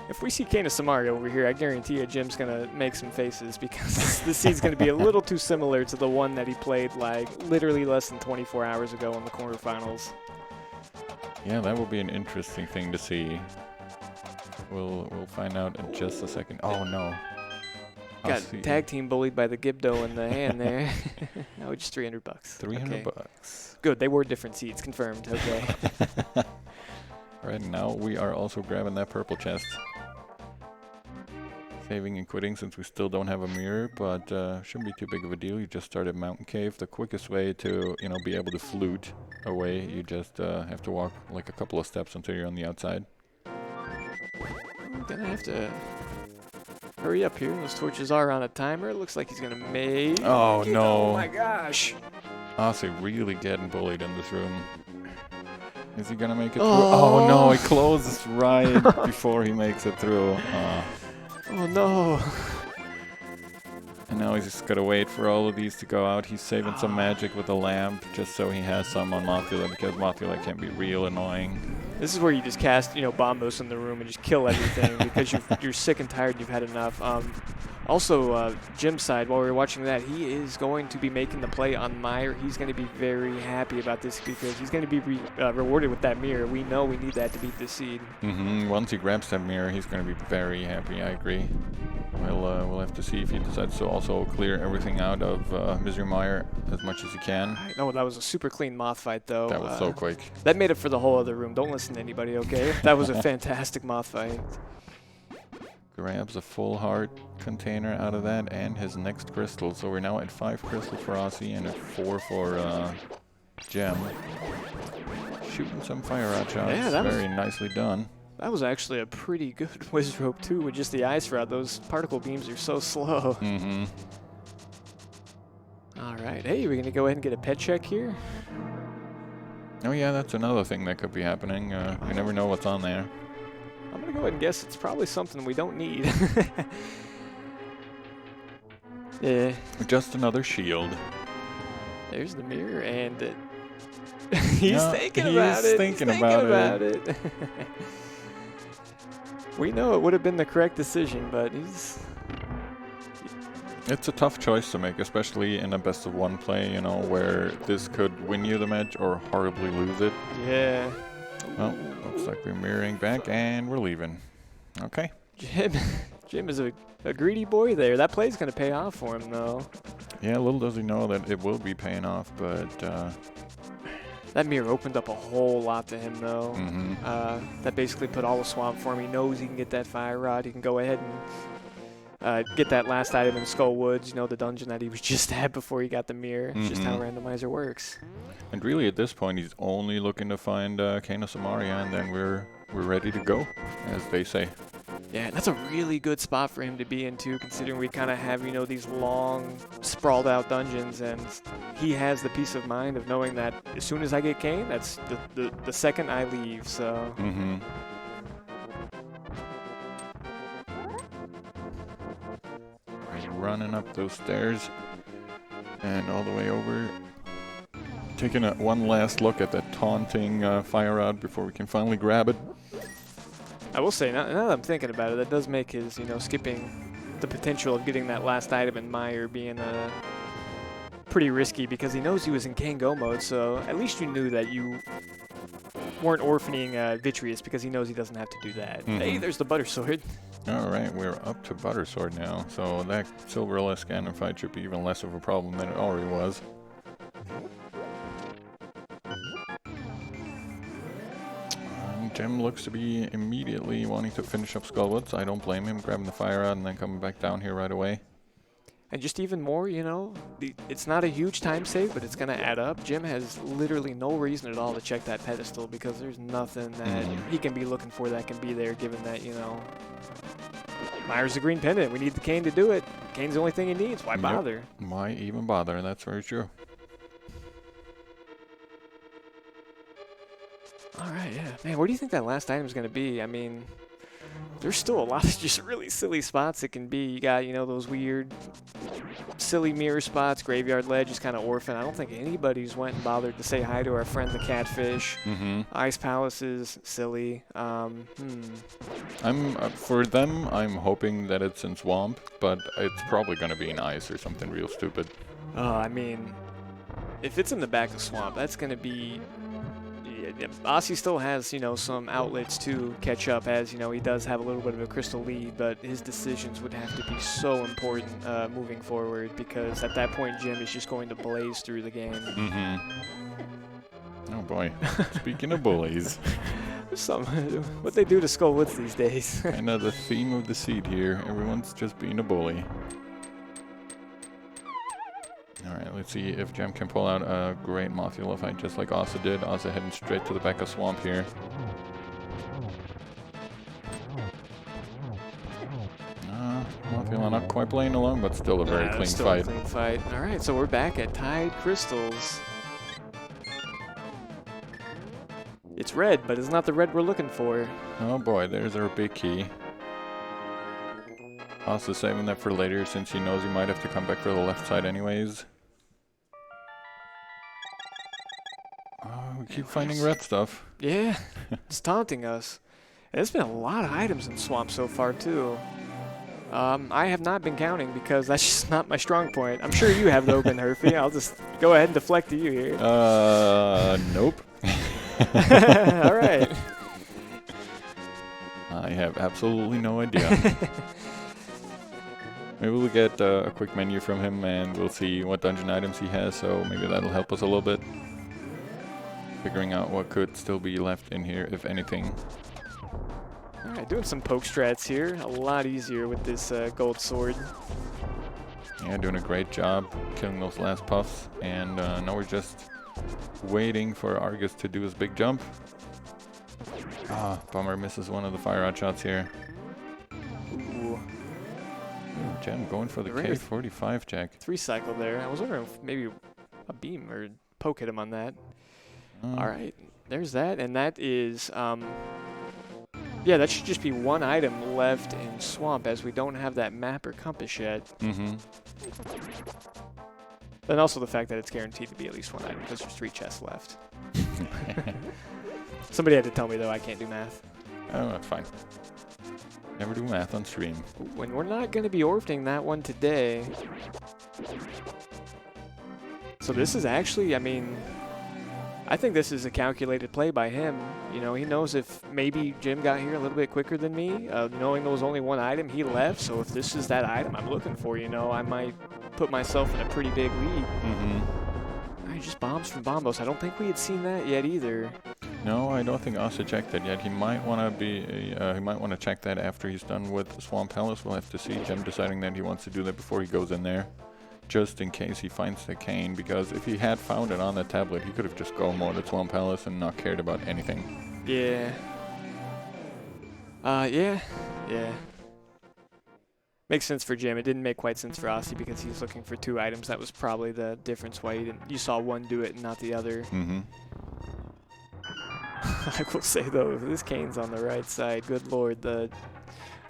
B: If we see Kena Samari over here, I guarantee you Jim's going to make some faces because this seed's going to be a little too similar to the one that he played like literally less than 24 hours ago in the quarterfinals.
A: Yeah, that will be an interesting thing to see. We'll find out in just a second. Oh, no.
B: Got tag team bullied by the Gibdo in the hand there. Now it's just $300.
A: 300 bucks.
B: Good, they were different seeds, confirmed. Okay.
A: All right, now we are also grabbing that purple chest. Saving and quitting since we still don't have a mirror, but shouldn't be too big of a deal. You just started Mountain Cave. The quickest way to, you know, be able to flute away, you just have to walk like a couple of steps until you're on the outside.
B: I'm gonna have to hurry up here. Those torches are on a timer. It looks like he's gonna make.
A: Oh no!
B: Oh my gosh!
A: Osse really getting bullied in this room. Is he gonna make it through? Oh no! He closes right before he makes it through.
B: Oh no!
A: And now he's just gotta wait for all of these to go out. He's saving some magic with a lamp just so he has some on Mothula because Mothula can be real annoying.
B: This is where you just cast, you know, bombos in the room and just kill everything because you're sick and tired. You've had enough. Also, Jim's side, while we were watching that, he is going to be making the play on Mire. He's going to be very happy about this because he's going to be rewarded with that mirror. We know we need that to beat this seed.
A: Once he grabs that mirror, he's going to be very happy. I agree. We'll have to see if he decides to also clear everything out of Misery Mire as much as he can.
B: No, that was a super clean moth fight, though.
A: That was so quick.
B: That made it for the whole other room. Don't listen to anybody, okay? That was a fantastic moth fight.
A: Grabs a full heart container out of that and his next crystal. So we're now at 5 crystals for Osse and at 4 for Gem. Shooting some fire rod shots. Yeah, that very nicely done.
B: That was actually a pretty good whiz rope too with just the ice rod. Those particle beams are so slow. All right, hey, we're gonna go ahead and get a pet check here.
A: Oh yeah, that's another thing that could be happening. You never know what's on there.
B: I'm gonna go ahead and guess it's probably something we don't need. Yeah.
A: Just another shield.
B: There's the mirror, and he's thinking about it.
A: He's thinking about
B: it. We know it would have been the correct decision, but
A: it's a tough choice to make, especially in a best-of-1 play, you know, where this could win you the match or horribly lose it.
B: Yeah.
A: Well, looks like we're mirroring back, and we're leaving. Okay.
B: Jim is a greedy boy there. That play's going to pay off for him, though.
A: Yeah, little does he know that it will be paying off, but...
B: that mirror opened up a whole lot to him, though. That basically put all the swamp for him. He knows he can get that fire rod. He can go ahead and get that last item in Skull Woods, you know, the dungeon that he was just at before he got the mirror. It's just how randomizer works.
A: And really, at this point, he's only looking to find Kena Samaria, and then we're ready to go, as they say.
B: Yeah, that's a really good spot for him to be in, too, considering we kind of have, you know, these long, sprawled out dungeons, and he has the peace of mind of knowing that as soon as I get Kane, that's the second I leave, so...
A: Running up those stairs and all the way over, taking one last look at that taunting fire rod before we can finally grab it.
B: I will say, now that I'm thinking about it, that does make his, you know, skipping the potential of getting that last item in Mire being pretty risky because he knows he was in Kango mode, so at least you knew that you weren't orphaning Vitreous because he knows he doesn't have to do that. Hey, there's the Butter Sword.
A: All right, we're up to Butter Sword now, so that silverless Ganon fight should be even less of a problem than it already was. Jim looks to be immediately wanting to finish up Skullwoods. I don't blame him, grabbing the fire rod and then coming back down here right away.
B: And just even more, you know, it's not a huge time save, but it's going to add up. Jim has literally no reason at all to check that pedestal because there's nothing that he can be looking for that can be there, given that, you know, Mire's the green pendant. We need the cane to do it. Cane's the only thing he needs. Why bother?
A: Why even bother? That's very true.
B: All right, yeah. Man, where do you think that last item is going to be? I mean, there's still a lot of just really silly spots it can be. You got, you know, those weird, silly mirror spots. Graveyard Ledge is kind of orphan. I don't think anybody's went and bothered to say hi to our friend the Catfish. Ice Palace is silly.
A: For them, I'm hoping that it's in Swamp, but it's probably going to be in Ice or something real stupid.
B: I mean, if it's in the back of Swamp, that's going to be... Osse still has, you know, some outlets to catch up, as, you know, he does have a little bit of a crystal lead, but his decisions would have to be so important moving forward, because at that point Jim is just going to blaze through the game.
A: Oh boy. Speaking of bullies.
B: What they do to Skullwoods these days.
A: Kind of the theme of the seed here. Everyone's just being a bully. Alright, let's see if Jem can pull out a great Mothula fight just like Osse did. Osse heading straight to the back of Swamp here. Mothula not quite playing along, but still a very clean
B: still
A: fight.
B: A clean fight. Alright, so we're back at Tide Crystals. It's red, but it's not the red we're looking for.
A: Oh boy, there's our big key. Osse saving that for later since he knows he might have to come back for the left side anyways. We keep finding red stuff.
B: Yeah, it's taunting us. And there's been a lot of items in Swamp so far, too. I have not been counting because that's just not my strong point. I'm sure you have, though, Ben Herfy. I'll just go ahead and deflect to you here.
A: Nope.
B: All right.
A: I have absolutely no idea. Maybe we'll get a quick menu from him and we'll see what dungeon items he has, so maybe that'll help us a little bit. Figuring out what could still be left in here, if anything.
B: Alright, doing some poke strats here. A lot easier with this gold sword.
A: Yeah, doing a great job killing those last puffs. And now we're just waiting for Argus to do his big jump. Bummer, misses one of the fire rod shots here.
B: Ooh.
A: Jem going for the K45 check.
B: 3-cycle there. I was wondering if maybe a beam or poke hit him on that. All right, there's that, and that is, yeah, that should just be one item left in Swamp, as we don't have that map or compass yet. And also the fact that it's guaranteed to be at least one item, because there's 3 chests left. Somebody had to tell me, though, I can't do math.
A: Oh, that's fine. Never do math on stream.
B: When we're not going to be orphaning that one today. So this is actually, I mean... I think this is a calculated play by him. You know, he knows if maybe Jim got here a little bit quicker than me, knowing there was only one item, he left. So if this is that item I'm looking for, you know, I might put myself in a pretty big lead. All right, just bombs from Bombos. I don't think we had seen that yet either.
A: No, I don't think Osse checked that yet. He might want to he might want to check that after he's done with Swamp Palace. We'll have to see. Jim deciding that he wants to do that before he goes in there, just in case he finds the cane, because if he had found it on the tablet, he could have just go more to Swamp Palace and not cared about anything.
B: Yeah. Yeah. Makes sense for Jim. It didn't make quite sense for Osse because he was looking for 2 items. That was probably the difference why you saw one do it and not the other. I will say, though, this cane's on the right side. Good Lord,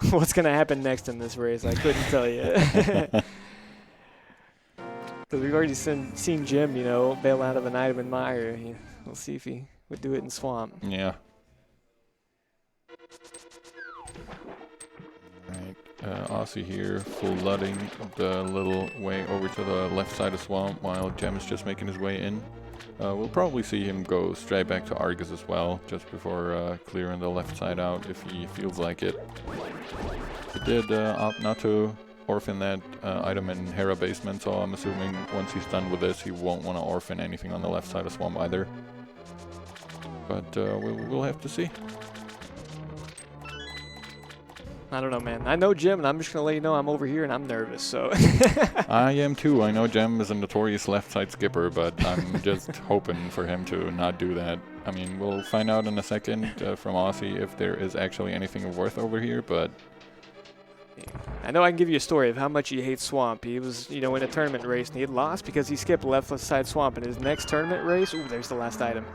B: what's going to happen next in this race? I couldn't tell you. Because we've already seen Jim, you know, bail out of an item in Mire. We'll see if he would do it in Swamp.
A: Yeah. Alright, Osse here, flooding the little way over to the left side of Swamp while Jem is just making his way in. We'll probably see him go straight back to Argus as well, just before clearing the left side out if he feels like it. He did opt not to orphan that item in Hera basement, so I'm assuming once he's done with this, he won't want to orphan anything on the left side of Swamp either. But we'll have to see.
B: I don't know, man. I know Jim, and I'm just going to let you know I'm over here and I'm nervous, so.
A: I am too. I know Jem is a notorious left side skipper, but I'm just hoping for him to not do that. I mean, we'll find out in a second from Osse if there is actually anything of worth over here, but...
B: I know I can give you a story of how much he hates Swamp. He was, you know, in a tournament race, and he had lost because he skipped left side Swamp. In his next tournament race, ooh, there's the last item.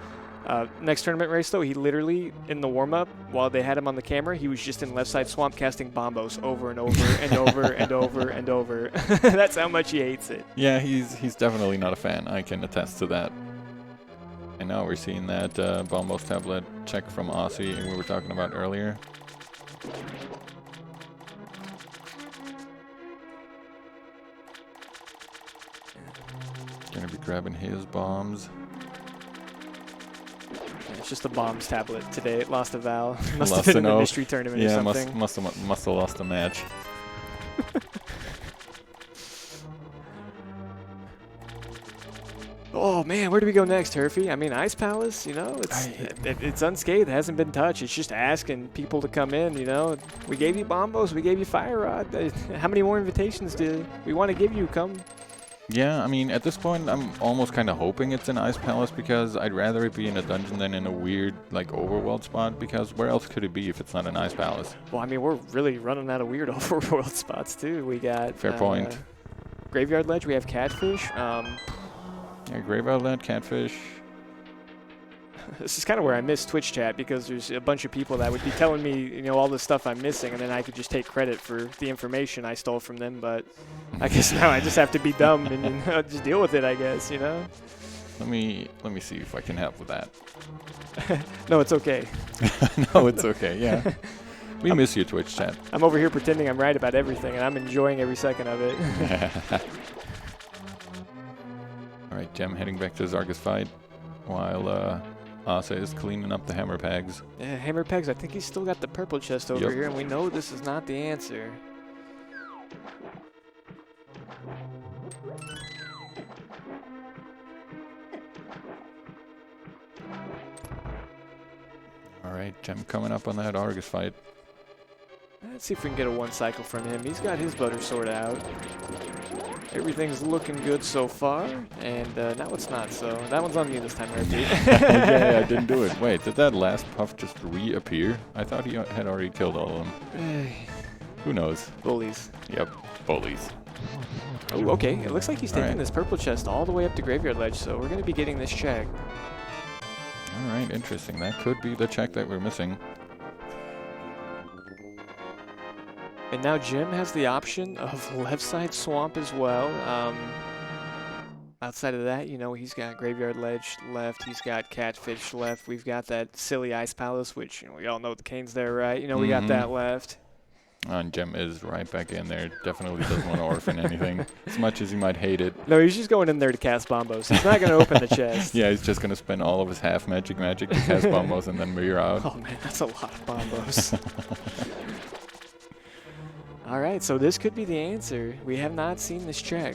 B: Next tournament race, though, he literally, in the warm-up, while they had him on the camera, he was just in left side Swamp casting bombos over and over and over and over and over. That's how much he hates it.
A: Yeah, he's definitely not a fan. I can attest to that. And now we're seeing that bombos tablet check from Osse we were talking about earlier. Gonna be grabbing his bombs.
B: It's just a bombs tablet today. It lost a Val. Must have been in a mystery tournament or something.
A: Yeah, must have lost a match.
B: Oh man, where do we go next, Herfy? I mean, Ice Palace, you know, it's unscathed. It hasn't been touched. It's just asking people to come in, you know. We gave you bombos. We gave you fire rod. How many more invitations do we want to give you? Come.
A: Yeah, I mean, at this point, I'm almost kind of hoping it's an Ice Palace because I'd rather it be in a dungeon than in a weird, like, overworld spot, because where else could it be if it's not an Ice Palace?
B: Well, I mean, we're really running out of weird overworld spots, too. We got...
A: Fair point.
B: Graveyard Ledge, we have Catfish.
A: Yeah, Graveyard Ledge, Catfish.
B: This is kind of where I miss Twitch chat, because there's a bunch of people that would be telling me, you know, all the stuff I'm missing, and then I could just take credit for the information I stole from them. But I guess now I just have to be dumb and, you know, just deal with it, I guess, you know.
A: Let me see if I can help with that.
B: No, it's okay.
A: No, it's okay. Yeah, we miss you, Twitch chat.
B: I'm over here pretending I'm right about everything, and I'm enjoying every second of it.
A: All right, Jem heading back to his Argus fight, while Osse is cleaning up the hammer pegs.
B: Yeah, hammer pegs. I think he's still got the purple chest over here, and we know this is not the answer.
A: All right, Jem coming up on that Argus fight.
B: Let's see if we can get a one cycle from him. He's got his butter sorted out. Everything's looking good so far, and now it's not, so that one's on me this time, Herfy.
A: Yeah, I didn't do it. Wait, did that last puff just reappear? I thought he had already killed all of them. Who knows?
B: Bullies.
A: Yep, bullies.
B: Oh, okay. It looks like he's taking
A: right.
B: this purple chest all the way up to Graveyard Ledge, so we're going to be getting this check.
A: All right, interesting. That could be the check that we're missing.
B: And now Jim has the option of left side Swamp as well. Outside of that, you know, he's got Graveyard Ledge left. He's got Catfish left. We've got that silly Ice Palace, which, you know, we all know the Cane's there, right? You know, we got that left.
A: And Jem is right back in there. Definitely doesn't want to orphan anything, as much as he might hate it.
B: No, he's just going in there to cast bombos. He's not going to open the chest.
A: Yeah, he's just going to spend all of his half magic to cast bombos and then Mire out.
B: Oh, man, that's a lot of bombos. All right, so this could be the answer. We have not seen this check.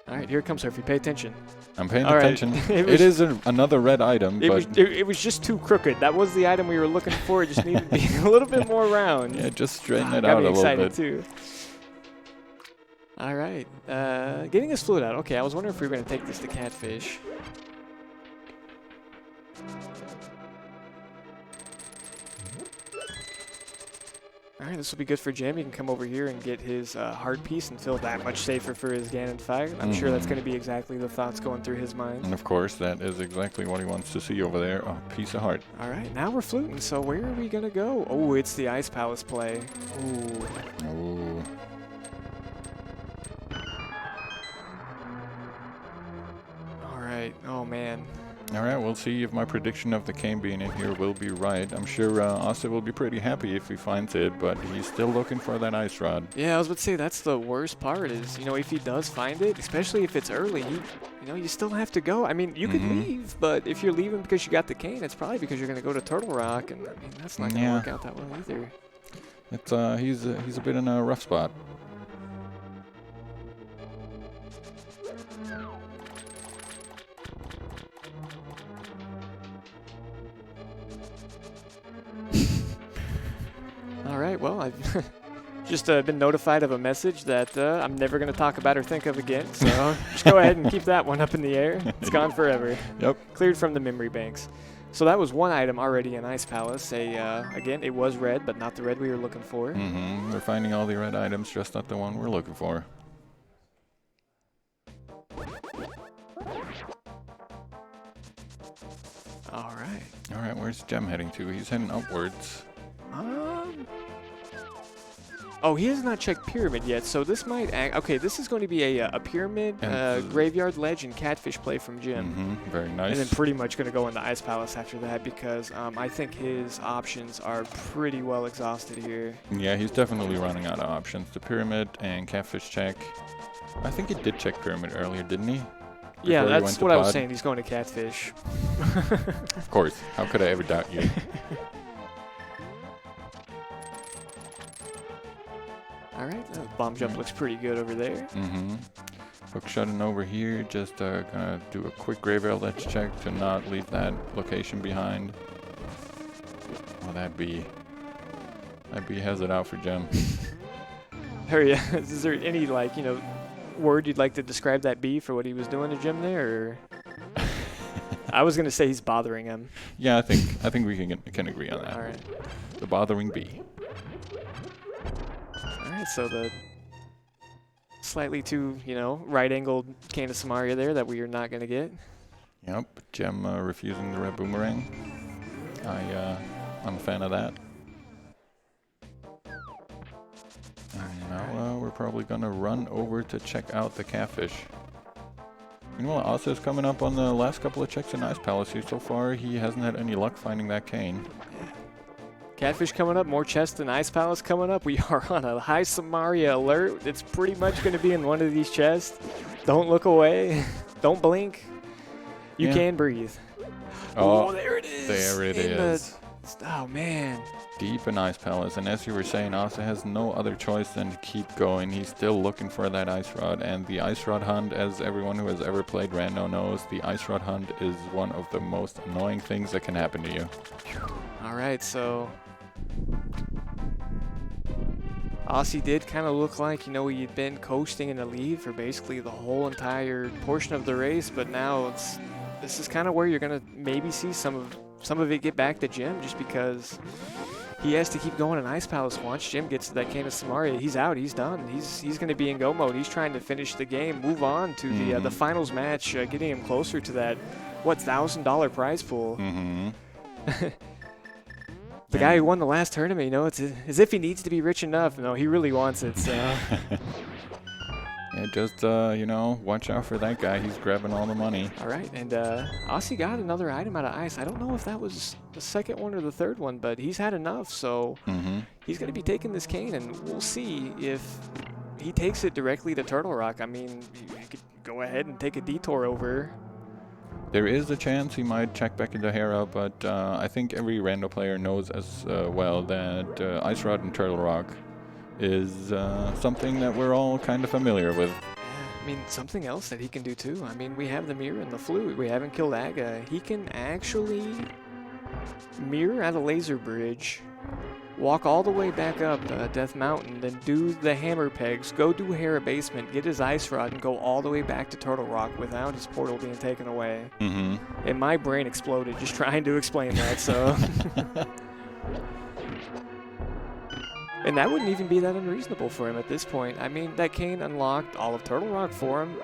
B: All right, here it comes, Herfy. Pay attention.
A: I'm paying
B: All
A: attention.
B: Right.
A: It is another red item, but...
B: It was just too crooked. That was the item we were looking for. It just needed to be a little bit more round.
A: Yeah, just straighten it out a little bit.
B: Got me excited, too. All right. Getting this fluid out. Okay, I was wondering if we were going to take this to Catfish. All right, this will be good for Jim. He can come over here and get his heart piece and feel that much safer for his Ganon fight. I'm sure that's going to be exactly the thoughts going through his mind.
A: And of course, that is exactly what he wants to see over there, a piece of heart.
B: All right, now we're fluting, so where are we going to go? Oh, it's the Ice Palace play. Ooh.
A: Ooh.
B: All right, oh man.
A: Alright, we'll see if my prediction of the cane being in here will be right. I'm sure Osse will be pretty happy if he finds it, but he's still looking for that ice rod.
B: Yeah, I was about to say, that's the worst part is, you know, if he does find it, especially if it's early, you know, you still have to go. I mean, you could leave, but if you're leaving because you got the cane, it's probably because you're going to go to Turtle Rock, and I mean, that's not going to work out that well either.
A: It's he's a bit in a rough spot.
B: All right, well, I've just been notified of a message that I'm never going to talk about or think of again, so just go ahead and keep that one up in the air. It's gone forever.
A: Yep.
B: Cleared from the memory banks. So that was one item already in Ice Palace. Again, it was red, but not the red we were looking for.
A: We're finding all the red items, just not the one we're looking for.
B: All right.
A: All right, where's Gem heading to? He's heading upwards.
B: Oh, he has not checked Pyramid yet, so this might act... Okay, this is going to be a Pyramid, Graveyard Ledge, and Catfish play from Jim.
A: Very nice.
B: And then pretty much going to go into Ice Palace after that because I think his options are pretty well exhausted here.
A: Yeah, he's definitely running out of options. The Pyramid and Catfish check. I think he did check Pyramid earlier, didn't he?
B: Yeah, that's what I was saying. He's going to Catfish.
A: Of course. How could I ever doubt you?
B: All right, bomb jump looks pretty good over there.
A: Hook shutting over here, just gonna do a quick graveyard ledge check to not leave that location behind. Well, that bee has it out for Gem.
B: Hurry, is there any, like, you know, word you'd like to describe that bee for what he was doing to Jim there, or? I was gonna say he's bothering him.
A: Yeah, I think we can agree on that.
B: All right.
A: The bothering bee.
B: Alright, so the slightly too, you know, right-angled Cane of Samaria there that we are not going to get.
A: Yep, Gem refusing the red boomerang. I'm a fan of that. And now we're probably going to run over to check out the Catfish. Meanwhile, Osse is coming up on the last couple of checks in Ice Palace here. So far, he hasn't had any luck finding that cane.
B: Catfish coming up, more chests in Ice Palace coming up. We are on a high Samaria alert. It's pretty much going to be in one of these chests. Don't look away. Don't blink. You can breathe. Oh, there it is.
A: There it is.
B: Oh, man.
A: Deep in Ice Palace. And as you were saying, Osse has no other choice than to keep going. He's still looking for that ice rod. And the ice rod hunt, as everyone who has ever played Rando knows, the ice rod hunt is one of the most annoying things that can happen to you.
B: All right, so Osse did kind of look like, you know, he'd been coasting in the lead for basically the whole entire portion of the race, but now this is kind of where you're going to maybe see some of it get back to Jim, just because he has to keep going in Ice Palace. Once Jim gets to that Cane of Samaria, he's out, he's done. He's going to be in go mode. He's trying to finish the game, move on to the finals match, getting him closer to that, what, $1,000 prize pool. The guy who won the last tournament, you know, it's as if he needs to be rich enough. No, he really wants it, so.
A: Yeah, just, you know, watch out for that guy. He's grabbing all the money.
B: All right, and Osse got another item out of ice. I don't know if that was the second one or the third one, but he's had enough, so he's going to be taking this cane, and we'll see if he takes it directly to Turtle Rock. I mean, he could go ahead and take a detour over.
A: There is a chance he might check back into Hera, but I think every Rando player knows as well that Ice Rod and Turtle Rock is something that we're all kind of familiar with.
B: I mean, something else that he can do too. I mean, we have the Mire and the Flute. We haven't killed Aga. He can actually mirror at a laser bridge, walk all the way back up Death Mountain, then do the hammer pegs, go do Hera Basement, get his Ice Rod, and go all the way back to Turtle Rock without his portal being taken away. And my brain exploded just trying to explain that, so. And that wouldn't even be that unreasonable for him at this point. I mean, that cane unlocked all of Turtle Rock for him,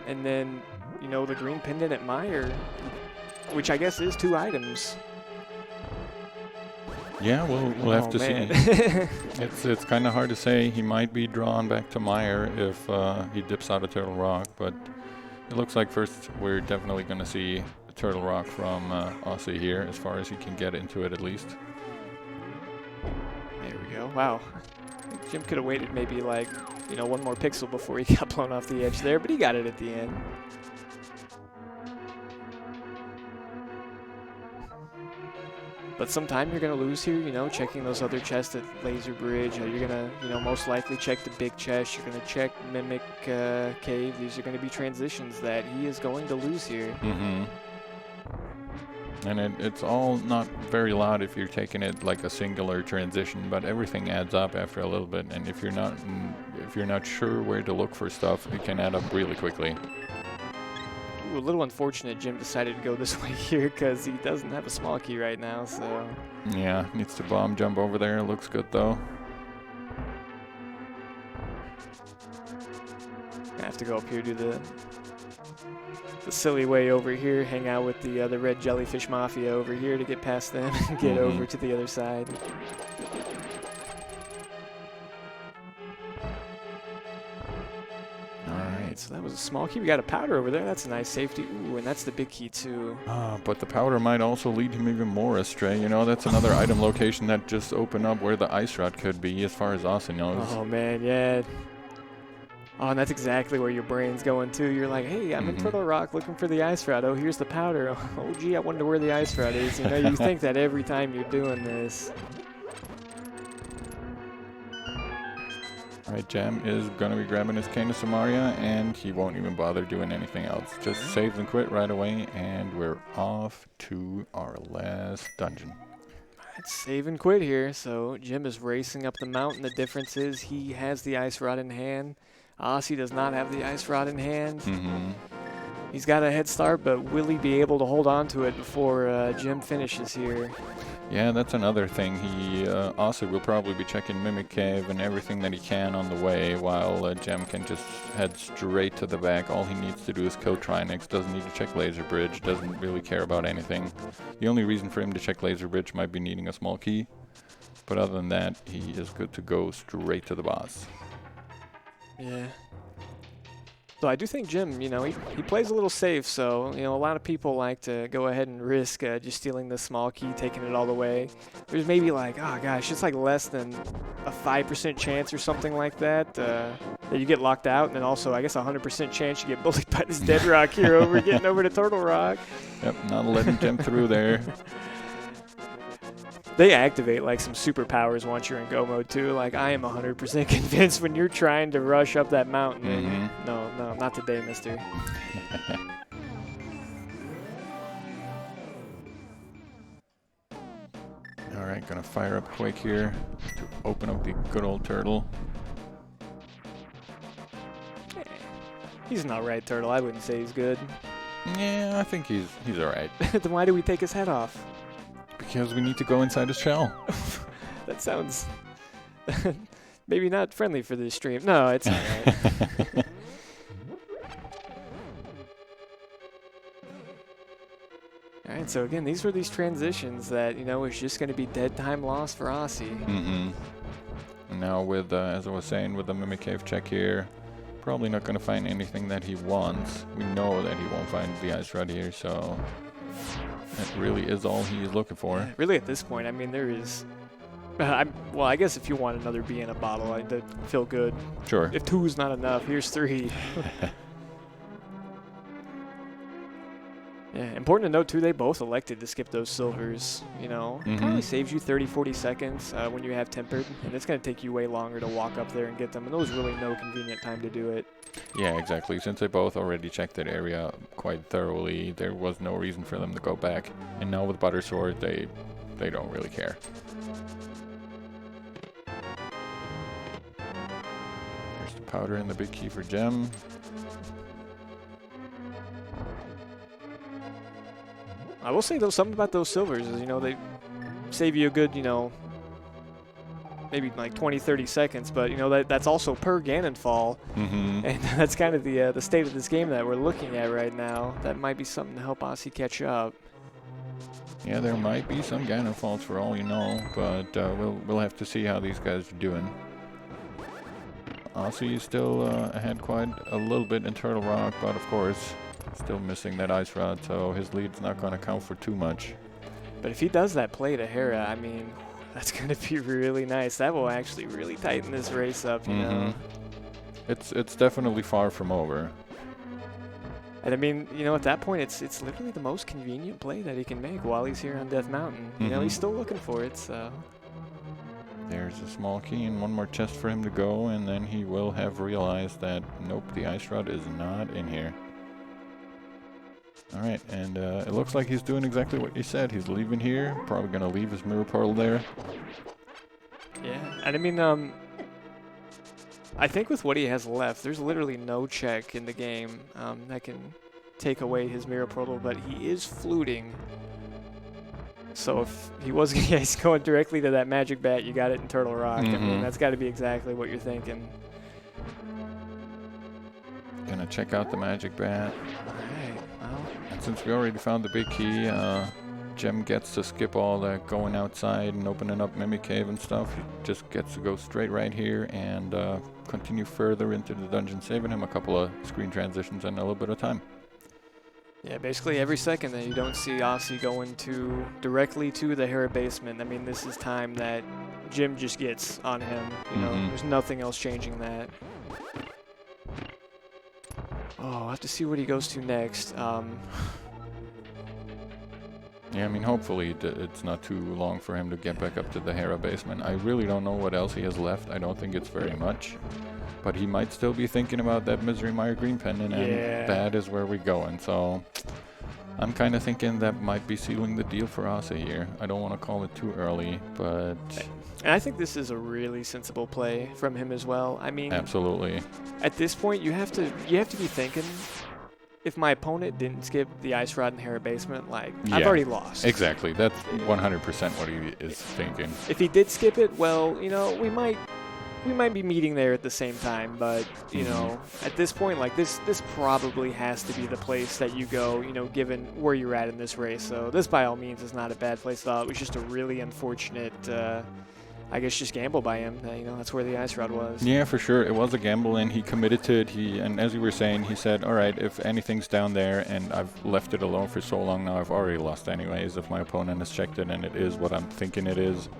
B: and then, you know, the green pendant at Mire, which I guess is 2 items.
A: Yeah, we'll have to see. It's kind of hard to say. He might be drawn back to Mire if he dips out of Turtle Rock, but it looks like first we're definitely going to see Turtle Rock from Osse here, as far as he can get into it at least.
B: There we go. Wow. Jim could have waited maybe like, you know, one more pixel before he got blown off the edge there, but he got it at the end. But sometime you're going to lose here, you know, checking those other chests at Laser Bridge. You're going to, you know, most likely check the big chest. You're going to check Mimic Cave. These are going to be transitions that he is going to lose here.
A: Mm-hmm. And it's all not very loud if you're taking it like a singular transition, but everything adds up after a little bit. And if you're not sure where to look for stuff, it can add up really quickly.
B: Ooh, a little unfortunate Jim decided to go this way here because he doesn't have a small key right now, so...
A: Yeah, needs to bomb jump over there. Looks good, though.
B: I have to go up here, do the silly way over here, hang out with the Red Jellyfish Mafia over here to get past them and get over to the other side. So that was a small key. We got a powder over there. That's a nice safety. Ooh, and that's the big key too.
A: But the powder might also lead him even more astray. You know, that's another item location that just opened up where the ice rod could be, as far as Osse knows.
B: Oh man, yeah. Oh, and that's exactly where your brain's going too. You're like, hey, I'm in Turtle Rock looking for the ice rod. Oh, here's the powder. Oh, gee, I wonder where the ice rod is. You know, you think that every time you're doing this.
A: Alright, Jam is going to be grabbing his Cane of Samaria, and he won't even bother doing anything else. Just saves and quit right away, and we're off to our last dungeon.
B: Let's save and quit here. So Jim is racing up the mountain. The difference is he has the ice rod in hand. Osse does not have the ice rod in hand. He's got a head start, but will he be able to hold on to it before Jim finishes here?
A: Yeah, that's another thing. Osse will probably be checking Mimic Cave and everything that he can on the way, while Jem can just head straight to the back. All he needs to do is kill Trinix, doesn't need to check Laser Bridge, doesn't really care about anything. The only reason for him to check Laser Bridge might be needing a small key, but other than that, he is good to go straight to the boss.
B: Yeah. So I do think Jim, you know, he plays a little safe, so, you know, a lot of people like to go ahead and risk just stealing the small key, taking it all the way. There's maybe like, oh gosh, it's like less than a 5% chance or something like that that you get locked out, and then also I guess 100% chance you get bullied by this dead rock here getting over to Turtle Rock.
A: Yep, not letting Jim through there.
B: They activate like some superpowers once you're in go mode too. Like I am 100% convinced when you're trying to rush up that mountain. No, not today, mister.
A: Alright, gonna fire up Quake here to open up the good old turtle.
B: He's an alright turtle. I wouldn't say he's good.
A: Yeah, I think he's alright.
B: Then why do we take his head off?
A: Because we need to go inside his shell.
B: That sounds maybe not friendly for this stream. No, it's alright. Alright, so again, these were these transitions that, you know, is just going to be dead time loss for Osse.
A: Now with, as I was saying, with the Mimic Cave check here, probably not going to find anything that he wants. We know that he won't find the ice rod here, so that really is all he's looking for.
B: Yeah, really, at this point, I mean, there is... well, I guess if you want another bee in a bottle, I'd feel good.
A: Sure.
B: If 2 is not enough, here's 3. Yeah, important to note, too, they both elected to skip those silvers. You know, it probably saves you 30, 40 seconds when you have tempered, and it's going to take you way longer to walk up there and get them, and there was really no convenient time to do it.
A: Yeah, exactly. Since they both already checked that area quite thoroughly, there was no reason for them to go back. And now with Butter Sword, they don't really care. There's the powder and the big key for Gem.
B: I will say, though, something about those silvers is, you know, they save you a good, you know, maybe like 20, 30 seconds, but, you know, that's also per Ganon fall. And that's kind of the state of this game that we're looking at right now. That might be something to help Osse catch up.
A: Yeah, there might be some Ganon falls for all you know, but we'll have to see how these guys are doing. Osse is still ahead quite a little bit in Turtle Rock, but of course, Still missing that ice rod, so his lead's not going to count for too much.
B: But if he does that play to Hera, I mean, that's going to be really nice. That will actually really tighten this race up, you know.
A: It's definitely far from over.
B: And I mean, you know, at that point, it's literally the most convenient play that he can make while he's here on Death Mountain. You know, he's still looking for it, so.
A: There's a small key and one more chest for him to go, and then he will have realized that, nope, the ice rod is not in here. Alright, and it looks like he's doing exactly what you said. He's leaving here, probably going to leave his mirror portal there.
B: Yeah, and I mean, I think with what he has left, there's literally no check in the game that can take away his mirror portal, but he is fluting. So if he was he's going directly to that magic bat, you got it in Turtle Rock. I mean, that's got to be exactly what you're thinking.
A: Gonna check out the magic bat.
B: Alright, well.
A: And since we already found the big key, Gem gets to skip all that going outside and opening up Mimic Cave and stuff. He just gets to go straight right here and continue further into the dungeon, saving him a couple of screen transitions and a little bit of time.
B: Yeah, basically every second that you don't see Osse going directly to the Hera basement, I mean, this is time that Jim just gets on him. You know, there's nothing else changing that. Oh, I'll have to see what he goes to next.
A: Yeah, I mean, hopefully it's not too long for him to get back up to the Hera basement. I really don't know what else he has left. I don't think it's very much. But he might still be thinking about that Misery Mire green pendant, and that is where we're going. So I'm kind of thinking that might be sealing the deal for Osse here. I don't want to call it too early, but...
B: And I think this is a really sensible play from him as well. I mean... Absolutely. At this point, you have to be thinking... If my opponent didn't skip the ice rod in Hera basement, like, I've already lost.
A: Exactly. That's 100% what he is thinking.
B: If he did skip it, well, you know, we might be meeting there at the same time, but, you know, at this point, like, this probably has to be the place that you go, you know, given where you're at in this race. So this, by all means, is not a bad place at all. It was just a really unfortunate, I guess, just gamble by him. You know, that's where the ice rod was. Yeah, for sure. It was a gamble, and he committed to it. And as you were saying, he said, all right, if anything's down there and I've left it alone for so long now, I've already lost anyways. If my opponent has checked it and it is what I'm thinking it is.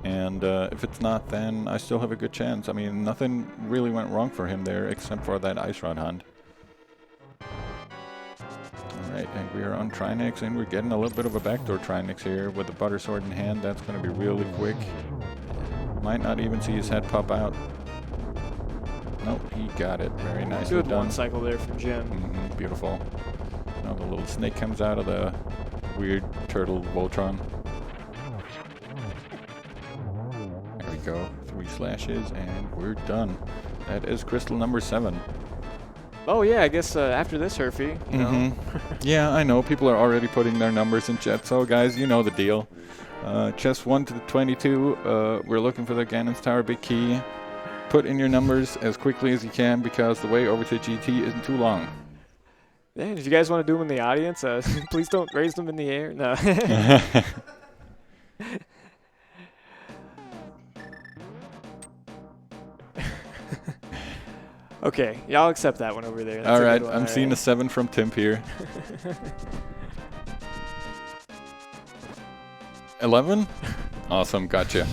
B: And if it's not, then I still have a good chance. I mean, nothing really went wrong for him there except for that ice rod hunt. Alright, and we are on Trinix, and we're getting a little bit of a backdoor Trinix here with the butter sword in hand. That's going to be really quick. Might not even see his head pop out. Nope, he got it. Very nicely done. Good one cycle there from Jim. Beautiful. Now the little snake comes out of the weird turtle Voltron. There we go. 3 slashes, and we're done. That is crystal number 7. Oh, yeah, I guess after this, Herfy, you know. Yeah, I know. People are already putting their numbers in chat. So, guys, you know the deal. Chest 1 to 22. We're looking for the Ganon's Tower big key. Put in your numbers as quickly as you can because the way over to GT isn't too long. Yeah, if you guys want to do them in the audience, please don't raise them in the air. No. Okay, yeah, I'll accept that one over there. That's all right, I'm seeing a 7 from Timp here. 11? Awesome, gotcha.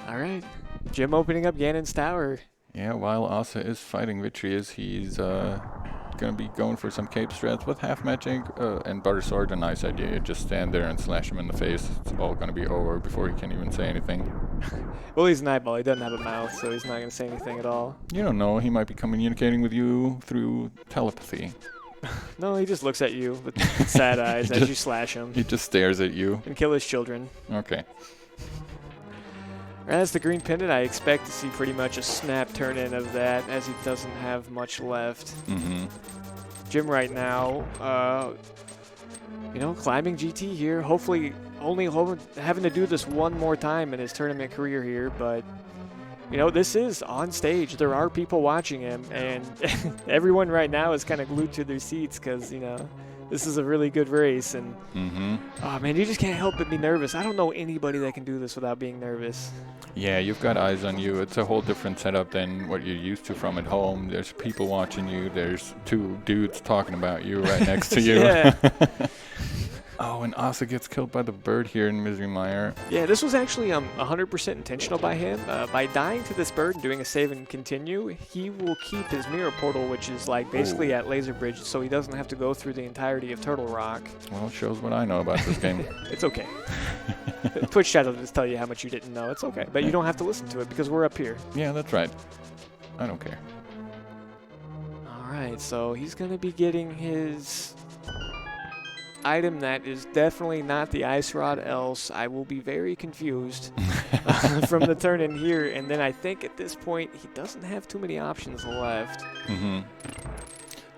B: All right, Jim opening up Ganon's Tower. Yeah, while Osse is fighting Vitrius, he's going to be going for some cape strats with half magic and butter sword. A nice idea. You just stand there and slash him in the face. It's all going to be over before he can even say anything. Well, he's an eyeball. He doesn't have a mouth, so he's not going to say anything at all. You don't know. He might be communicating with you through telepathy. No, he just looks at you with sad eyes as you slash him. He just stares at you. And kill his children. Okay. As the green pendant, I expect to see pretty much a snap turn-in of that, as he doesn't have much left. Jim right now, you know, climbing GT here. Hopefully only having to do this one more time in his tournament career here, but, you know, this is on stage. There are people watching him, and everyone right now is kind of glued to their seats because, you know, This is a really good race, and oh man, you just can't help but be nervous. I don't know anybody that can do this without being nervous.
A: Yeah, you've got eyes on you. It's a whole different setup than what you're used to from at home. There's people watching you. There's two dudes talking about you right next to you.
B: Yeah.
A: Oh, and Osse gets killed by the bird here in Mire.
B: Yeah, this was actually 100% intentional by him. By dying to this bird and doing a save and continue, he will keep his mirror portal, which is like basically at Laser Bridge, so he doesn't have to go through the entirety of Turtle Rock.
A: Well, it shows what I know about this game.
B: It's okay. Twitch chat will just tell you how much you didn't know. It's okay, but you don't have to listen to it because we're up here.
A: Yeah, that's right. I don't care.
B: All right, so he's going to be getting his item that is definitely not the ice rod, else I will be very confused from the turn in here. And then I think at this point he doesn't have too many options left.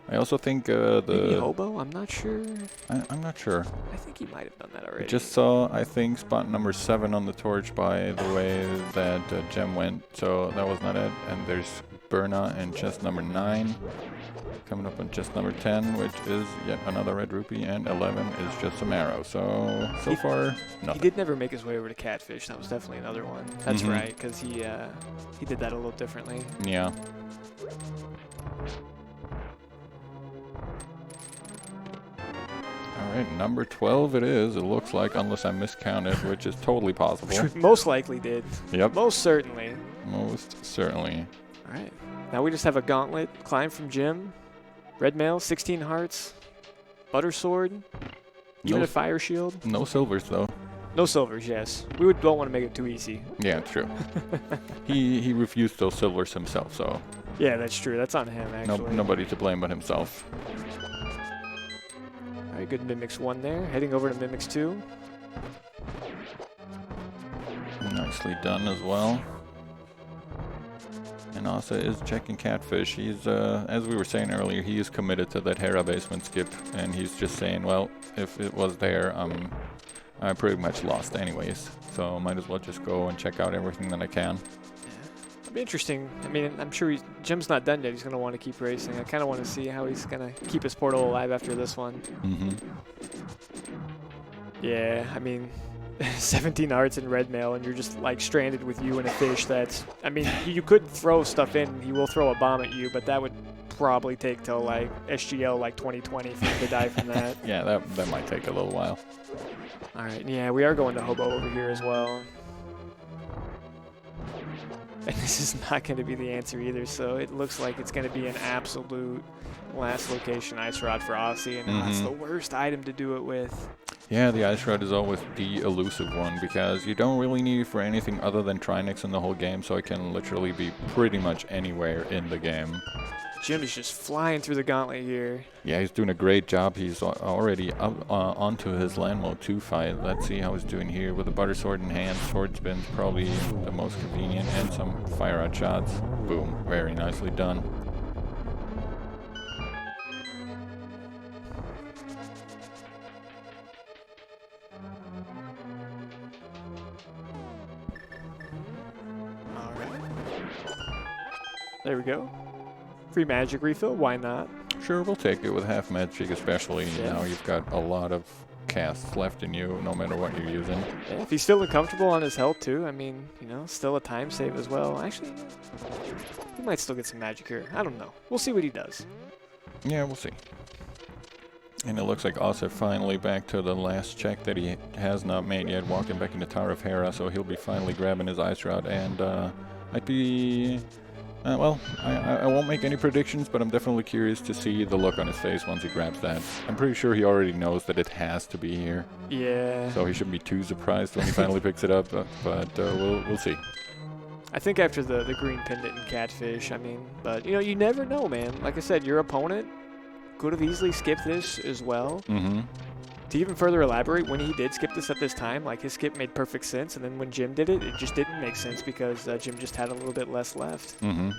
A: I also think
B: Maybe Hobo? I'm not sure.
A: I'm not sure.
B: I think he might have done that already.
A: I just saw, I think, spot number 7 on the torch by the way that Gem went, so that was not it. And there's Berna and chest number 9. Coming up on chest number 10, which is yet another red rupee, and 11 is just some arrow. So far, nothing.
B: He did never make his way over to Catfish. That was definitely another one. That's right, because he did that a little differently.
A: Yeah. All right, number 12 it is, it looks like, unless I miscounted, which is totally possible.
B: Most likely did.
A: Yep.
B: Most certainly.
A: Most certainly.
B: All right. Now we just have a gauntlet, climb from Jim, red mail, 16 hearts, butter sword, even a fire shield.
A: No silvers, though.
B: No silvers, yes. We don't want to make it too easy.
A: Yeah, true. he refused those silvers himself, so.
B: Yeah, that's true. That's on him, actually.
A: Nobody to blame but himself.
B: All right, good Mimics 1 there. Heading over to Mimics 2.
A: Nicely done as well. And Osse is checking Catfish. He's, as we were saying earlier, he is committed to that Hera basement skip, and he's just saying, well, if it was there, I pretty much lost anyways, so might as well just go and check out everything that I can.
B: It'll be interesting. I mean, I'm sure Jim's not done yet. He's going to want to keep racing. I kind of want to see how he's going to keep his portal alive after this one. Yeah, I mean, 17 hearts in red mail, and you're just like stranded with you and a fish. That's, I mean, you could throw stuff in. He will throw a bomb at you, but that would probably take till like SGL like 2020 for him to die from that.
A: Yeah, that might take a little while.
B: All right, yeah, we are going to Hobo over here as well. And this is not going to be the answer either, so it looks like it's going to be an absolute last location ice rod for Osse, and that's the worst item to do it with.
A: Yeah, the ice rod is always the elusive one, because you don't really need it for anything other than Trinix in the whole game, so it can literally be pretty much anywhere in the game.
B: Jim is just flying through the gauntlet here.
A: Yeah, he's doing a great job. He's already up, onto his land mode 2 fight. Let's see how he's doing here with the butter sword in hand. Sword spin's probably the most convenient, and some fire out shots. Boom, very nicely done.
B: All right. There we go. Free magic refill, why not?
A: Sure, we'll take it with half magic, especially now you've got a lot of casts left in you, no matter what you're using.
B: Yeah, if he's still uncomfortable on his health too, I mean, you know, still a time save as well. Actually, he might still get some magic here. I don't know. We'll see what he does.
A: Yeah, we'll see. And it looks like Osse finally back to the last check that he has not made yet, walking back into Tower of Hera, so he'll be finally grabbing his ice rod, and I'd be... well, I won't make any predictions, but I'm definitely curious to see the look on his face once he grabs that. I'm pretty sure he already knows that it has to be here.
B: Yeah.
A: So he shouldn't be too surprised when he finally picks it up, but we'll see.
B: I think after the green pendant and Catfish, I mean, but, you know, you never know, man. Like I said, your opponent could have easily skipped this as well. To even further elaborate, when he did skip this at this time, like his skip made perfect sense, and then when Jim did it, it just didn't make sense because Jim just had a little bit less left.
A: All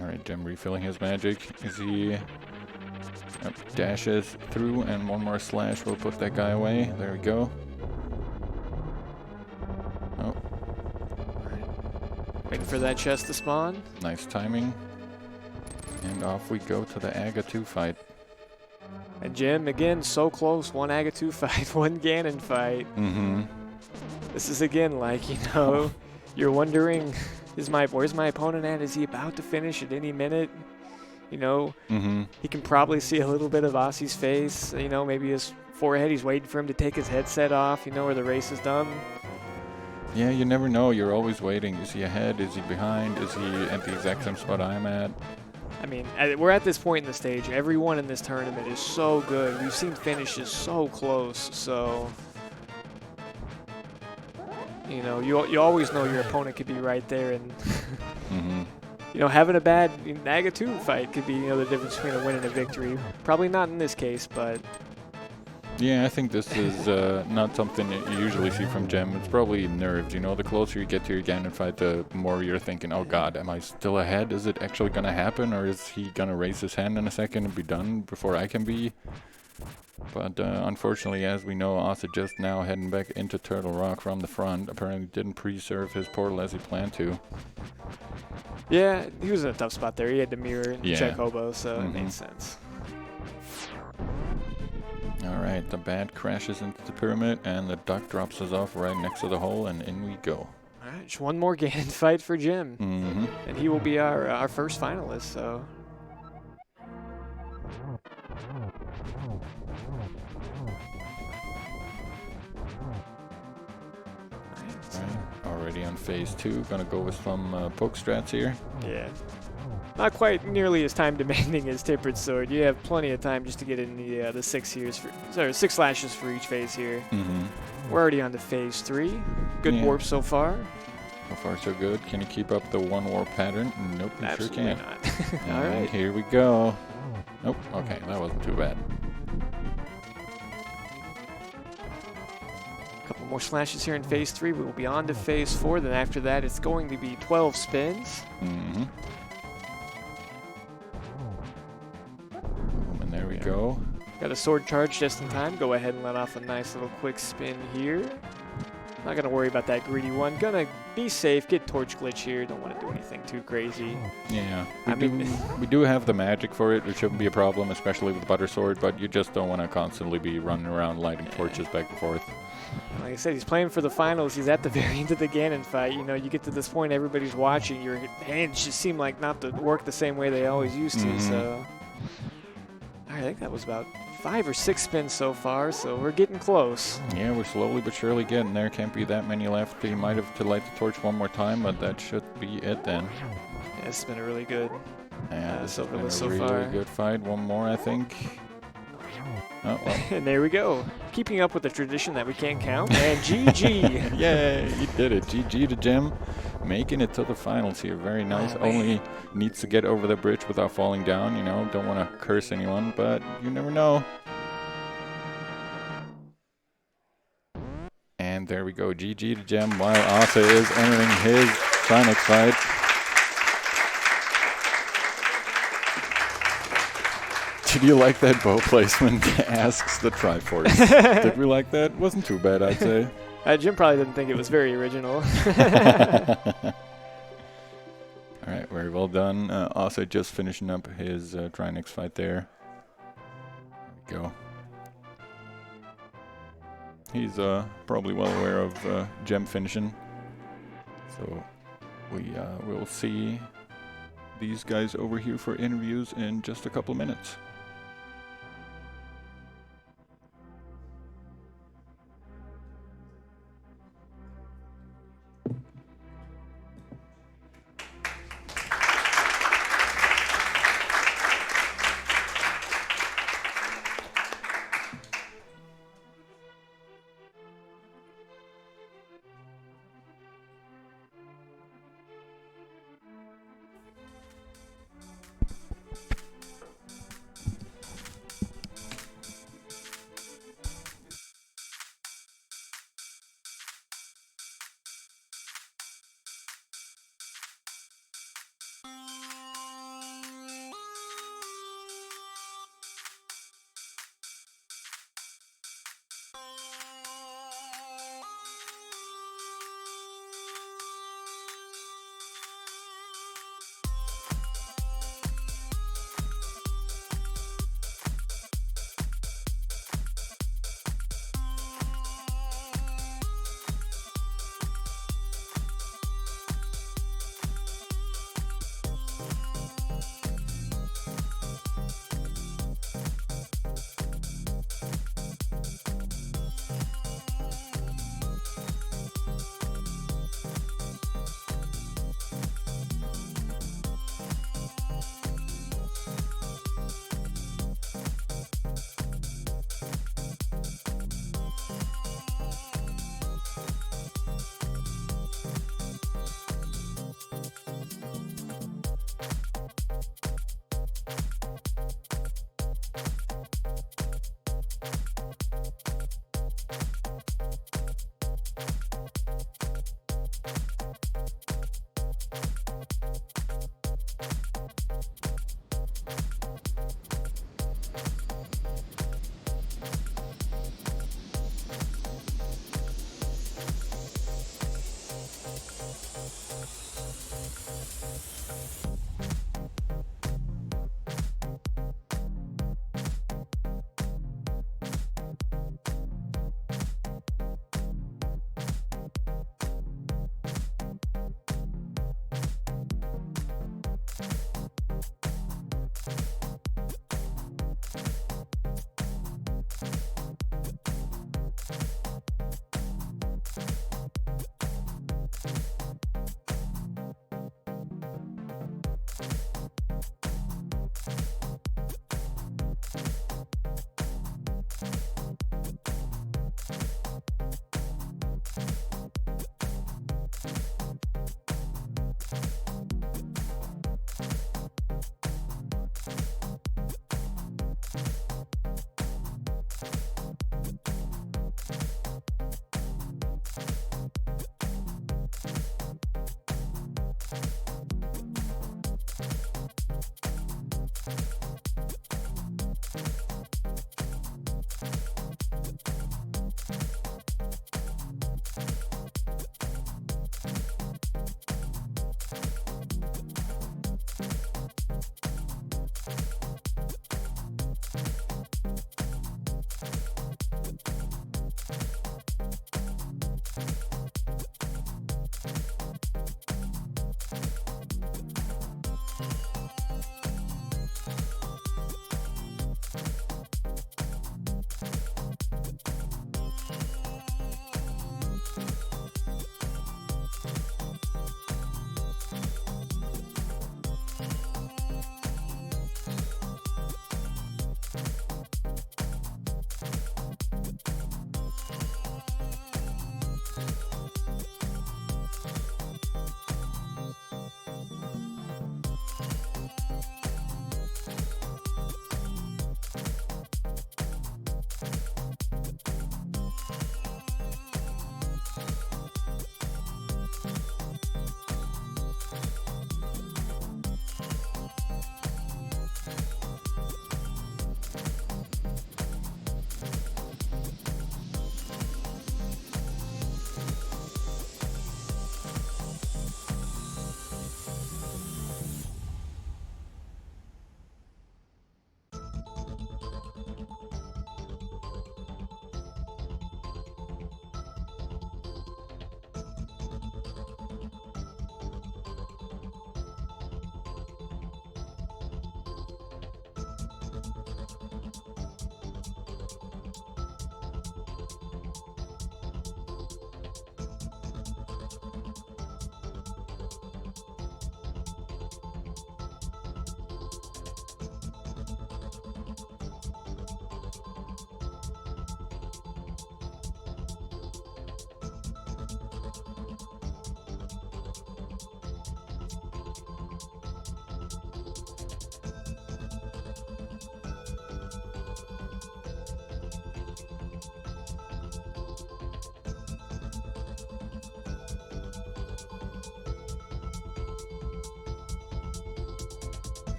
A: right, Jim refilling his magic. Is he dashes through, and one more slash will put that guy away. There we go. Oh.
B: Waiting for that chest to spawn.
A: Nice timing. And off we go to the Aga 2 fight.
B: And Jim, again, so close. One Agatu fight, one Ganon fight.
A: Mm-hmm.
B: This is, again, like, you know, you're wondering, where's my opponent at? Is he about to finish at any minute? You know, he can probably see a little bit of Osse's face. You know, maybe his forehead. He's waiting for him to take his headset off, you know, or the race is done.
A: Yeah, you never know. You're always waiting. Is he ahead? Is he behind? Is he at the exact same spot I'm at?
B: I mean, we're at this point in the stage. Everyone in this tournament is so good. We've seen finishes so close. So, you know, you always know your opponent could be right there. And, you know, having a bad Agatu fight could be, you know, the difference between a win and a victory. Probably not in this case, but...
A: Yeah, I think this is not something that you usually see from Gem. It's probably nerves, you know. The closer you get to your Ganon fight, the more you're thinking, oh god, am I still ahead? Is it actually going to happen? Or is he going to raise his hand in a second and be done before I can be? But unfortunately, as we know, Osse just now heading back into Turtle Rock from the front. Apparently didn't pre-serve his portal as he planned to.
B: Yeah, he was in a tough spot there. He had to mirror and check Hobo, so it made sense.
A: Alright, the bat crashes into the pyramid and the duck drops us off right next to the hole, and in we go.
B: Alright, just one more Ganon fight for Jim. And he will be our first finalist, so...
A: Already on phase 2, gonna go with some poke strats here.
B: Yeah. Not quite nearly as time demanding as Tempered Sword. You have plenty of time just to get in the 6 slashes for each phase here. We're already on to phase 3. Good warp so far.
A: So far so good. Can you keep up the one warp pattern? Nope, you sure can't.
B: Not. Alright.
A: Here we go. Nope, okay, that wasn't too bad.
B: Couple more slashes here in phase 3. We will be on to phase 4. Then after that, it's going to be 12 spins.
A: And there we go.
B: Got a sword charge just in time. Go ahead and let off a nice little quick spin here. Not going to worry about that greedy one. Gonna be safe. Get torch glitch here. Don't want to do anything too crazy.
A: Yeah. We do have the magic for it. It shouldn't be a problem, especially with the butter sword, but you just don't want to constantly be running around lighting torches back and forth.
B: Like I said, he's playing for the finals. He's at the very end of the Ganon fight. You know, you get to this point, everybody's watching. Your hands just seem like not to work the same way they always used to. So, I think that was about 5 or 6 spins so far, so we're getting close.
A: Yeah, we're slowly but surely getting there. Can't be that many left. He might have to light the torch one more time, but that should be it then.
B: Yeah, this has been a really good
A: Silverless
B: so far.
A: Really good fight. One more, I think. Oh, well.
B: And there we go. Keeping up with the tradition that we can't count. And GG.
A: Yay, he did it. GG to Jim. Making it to the finals here. Very nice. Only needs to get over the bridge without falling down. You know, don't want to curse anyone, but you never know. And there we go. GG to Jim while Osse is entering his Trinex fight. Did you like that bow placement? Asks the Triforce. Did we like that? Wasn't too bad, I'd say.
B: Jim probably didn't think it was very original.
A: All right, very well done. Osse just finishing up his Trinex fight there. There we go. He's probably well aware of Gem finishing. So we will see these guys over here for interviews in just a couple of minutes.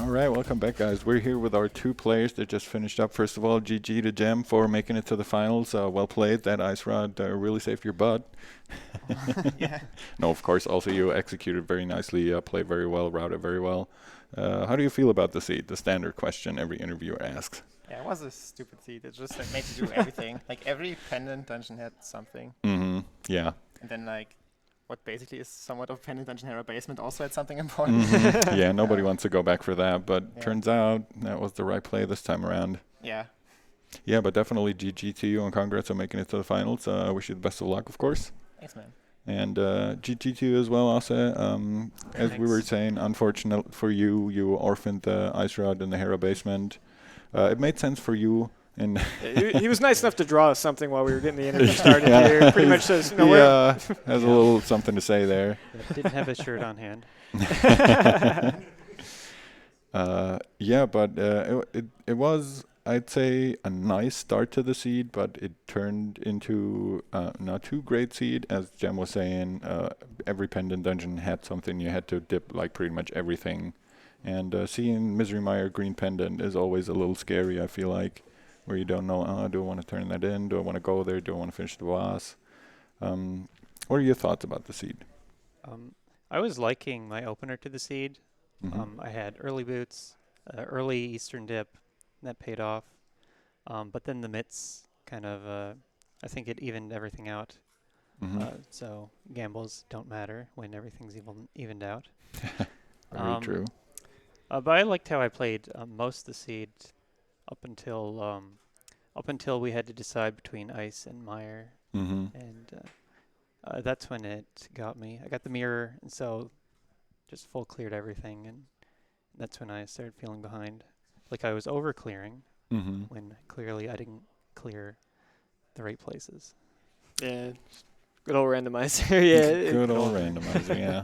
A: All right, welcome back, guys. We're here with our 2 players that just finished up. First of all, GG to Gem for making it to the finals. Well played. That ice rod really saved your butt.
C: Yeah.
A: No, of course, also you executed very nicely, played very well, routed very well. How do you feel about the seed? The standard question every interviewer asks.
C: Yeah, it was a stupid seed. It just made you do everything. Like every pendant dungeon had something.
A: Mm-hmm. Yeah.
C: And then like what basically is somewhat of pendant dungeon Hera basement also had something important.
A: Mm-hmm. Yeah, nobody wants to go back for that, but turns out that was the right play this time around.
C: Yeah.
A: Yeah, but definitely GG to you and congrats on making it to the finals. I wish you the best of luck, of course.
C: Thanks, man.
A: And GG to you as well, Osse. As we were saying, unfortunate for you, you orphaned the ice rod in the Hera basement. It made sense for you. And
B: he was nice enough to draw us something while we were getting the interview started here. Pretty much says, you know,
A: has a little something to say there.
D: Didn't have a shirt on hand.
A: Yeah, but it was, I'd say, a nice start to the seed, but it turned into not too great seed. As Jem was saying, every pendant dungeon had something. You had to dip like pretty much everything. And seeing Misery Mire green pendant is always a little scary, I feel like, where you don't know, do I want to turn that in? Do I want to go there? Do I want to finish the boss? What are your thoughts about the seed?
D: I was liking my opener to the seed.
A: Mm-hmm.
D: I had early boots, early Eastern dip, and that paid off. But then the mitts kind of, I think it evened everything out.
A: Mm-hmm.
D: So gambles don't matter when everything's evened out.
A: Very true.
D: But I liked how I played most of the seed up until we had to decide between ice and mire,
A: Mm-hmm.
D: and that's when it got me. I got the mirror, and so just full cleared everything, and that's when I started feeling behind. Like I was over clearing
A: Mm-hmm.
D: when clearly I didn't clear the right places.
B: Yeah, good old randomizer. Yeah,
A: Good old randomizer, yeah.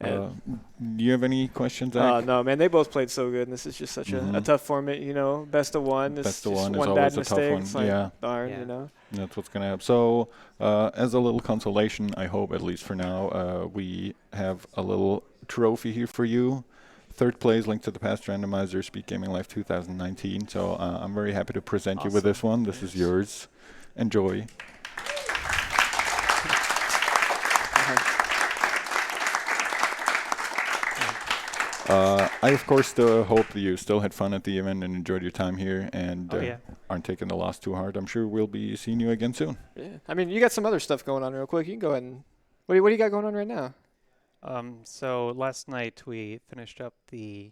A: Do you have any questions, Zach?
B: No, man, they both played so good, and this is just such a tough format, you know, best of one.
A: Best of one is
B: one
A: always
B: bad
A: a tough
B: mistake,
A: one.
B: it's like,
A: Yeah.
B: darn,
D: Yeah.
B: you know.
A: That's what's going to happen. So, as a little consolation, I hope, at least for now, we have a little trophy here for you. Third place, Link to the Past randomizer, SpeedGaming Live 2019. So, I'm very happy to present you with this one. This is yours. Enjoy. I, of course, still hope that you still had fun at the event and enjoyed your time here and aren't taking the loss too hard. I'm sure we'll be seeing you again soon.
B: Yeah, I mean, you got some other stuff going on real quick. You can go ahead and what do you got going on right now?
D: So last night we finished up the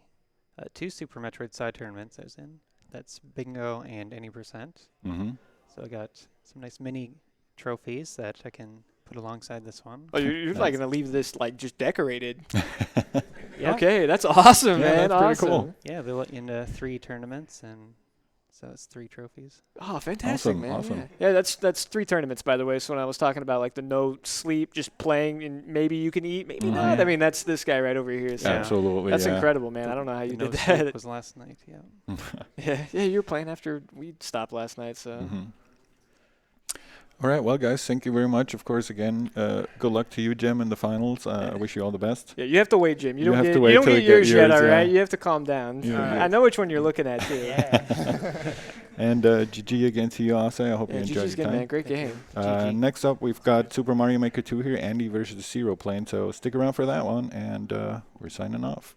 D: 2 Super Metroid side tournaments I was in. That's Bingo and Any Percent.
A: Mm-hmm.
D: So I got some nice mini trophies that I can put alongside this one.
B: Oh, you're like gonna leave this like just decorated.
D: Yeah.
B: Okay, that's awesome,
A: Yeah,
B: man.
A: that's pretty
B: awesome.
A: cool.
D: Yeah, they let you into 3 tournaments, and so it's 3 trophies.
B: Oh, fantastic,
A: Awesome,
B: man.
A: awesome.
B: Yeah, that's 3 tournaments, by the way. So when I was talking about like the no sleep, just playing, and maybe you can eat, maybe not.
D: Yeah.
B: I mean, that's this guy right over here. So
A: Absolutely,
B: that's
A: yeah.
B: incredible, man. I don't know how you
D: No
B: did
D: sleep
B: that.
D: was last night, yeah.
B: Yeah, you were playing after we stopped last night, so.
A: Mm-hmm. All right, well, guys, thank you very much. Of course, again, good luck to you, Jim, in the finals. I wish you all the best.
B: Yeah, you have to wait, Jim. You don't
A: have
B: get,
A: to wait
B: you don't
A: till
B: get
A: you get
B: yours yet,
A: yours,
B: all right?
A: yeah.
B: You have to calm down.
A: Yeah.
B: I know which one you're looking at, too.
C: Yeah.
A: And GG again to you, Osse. I hope
B: Yeah,
A: you enjoyed
B: GG's
A: your
B: good,
A: time.
B: man. Great game.
D: GG.
A: Next up, we've got Super Mario Maker 2 here, Andy versus Zero playing. So stick around for that one, and we're signing off.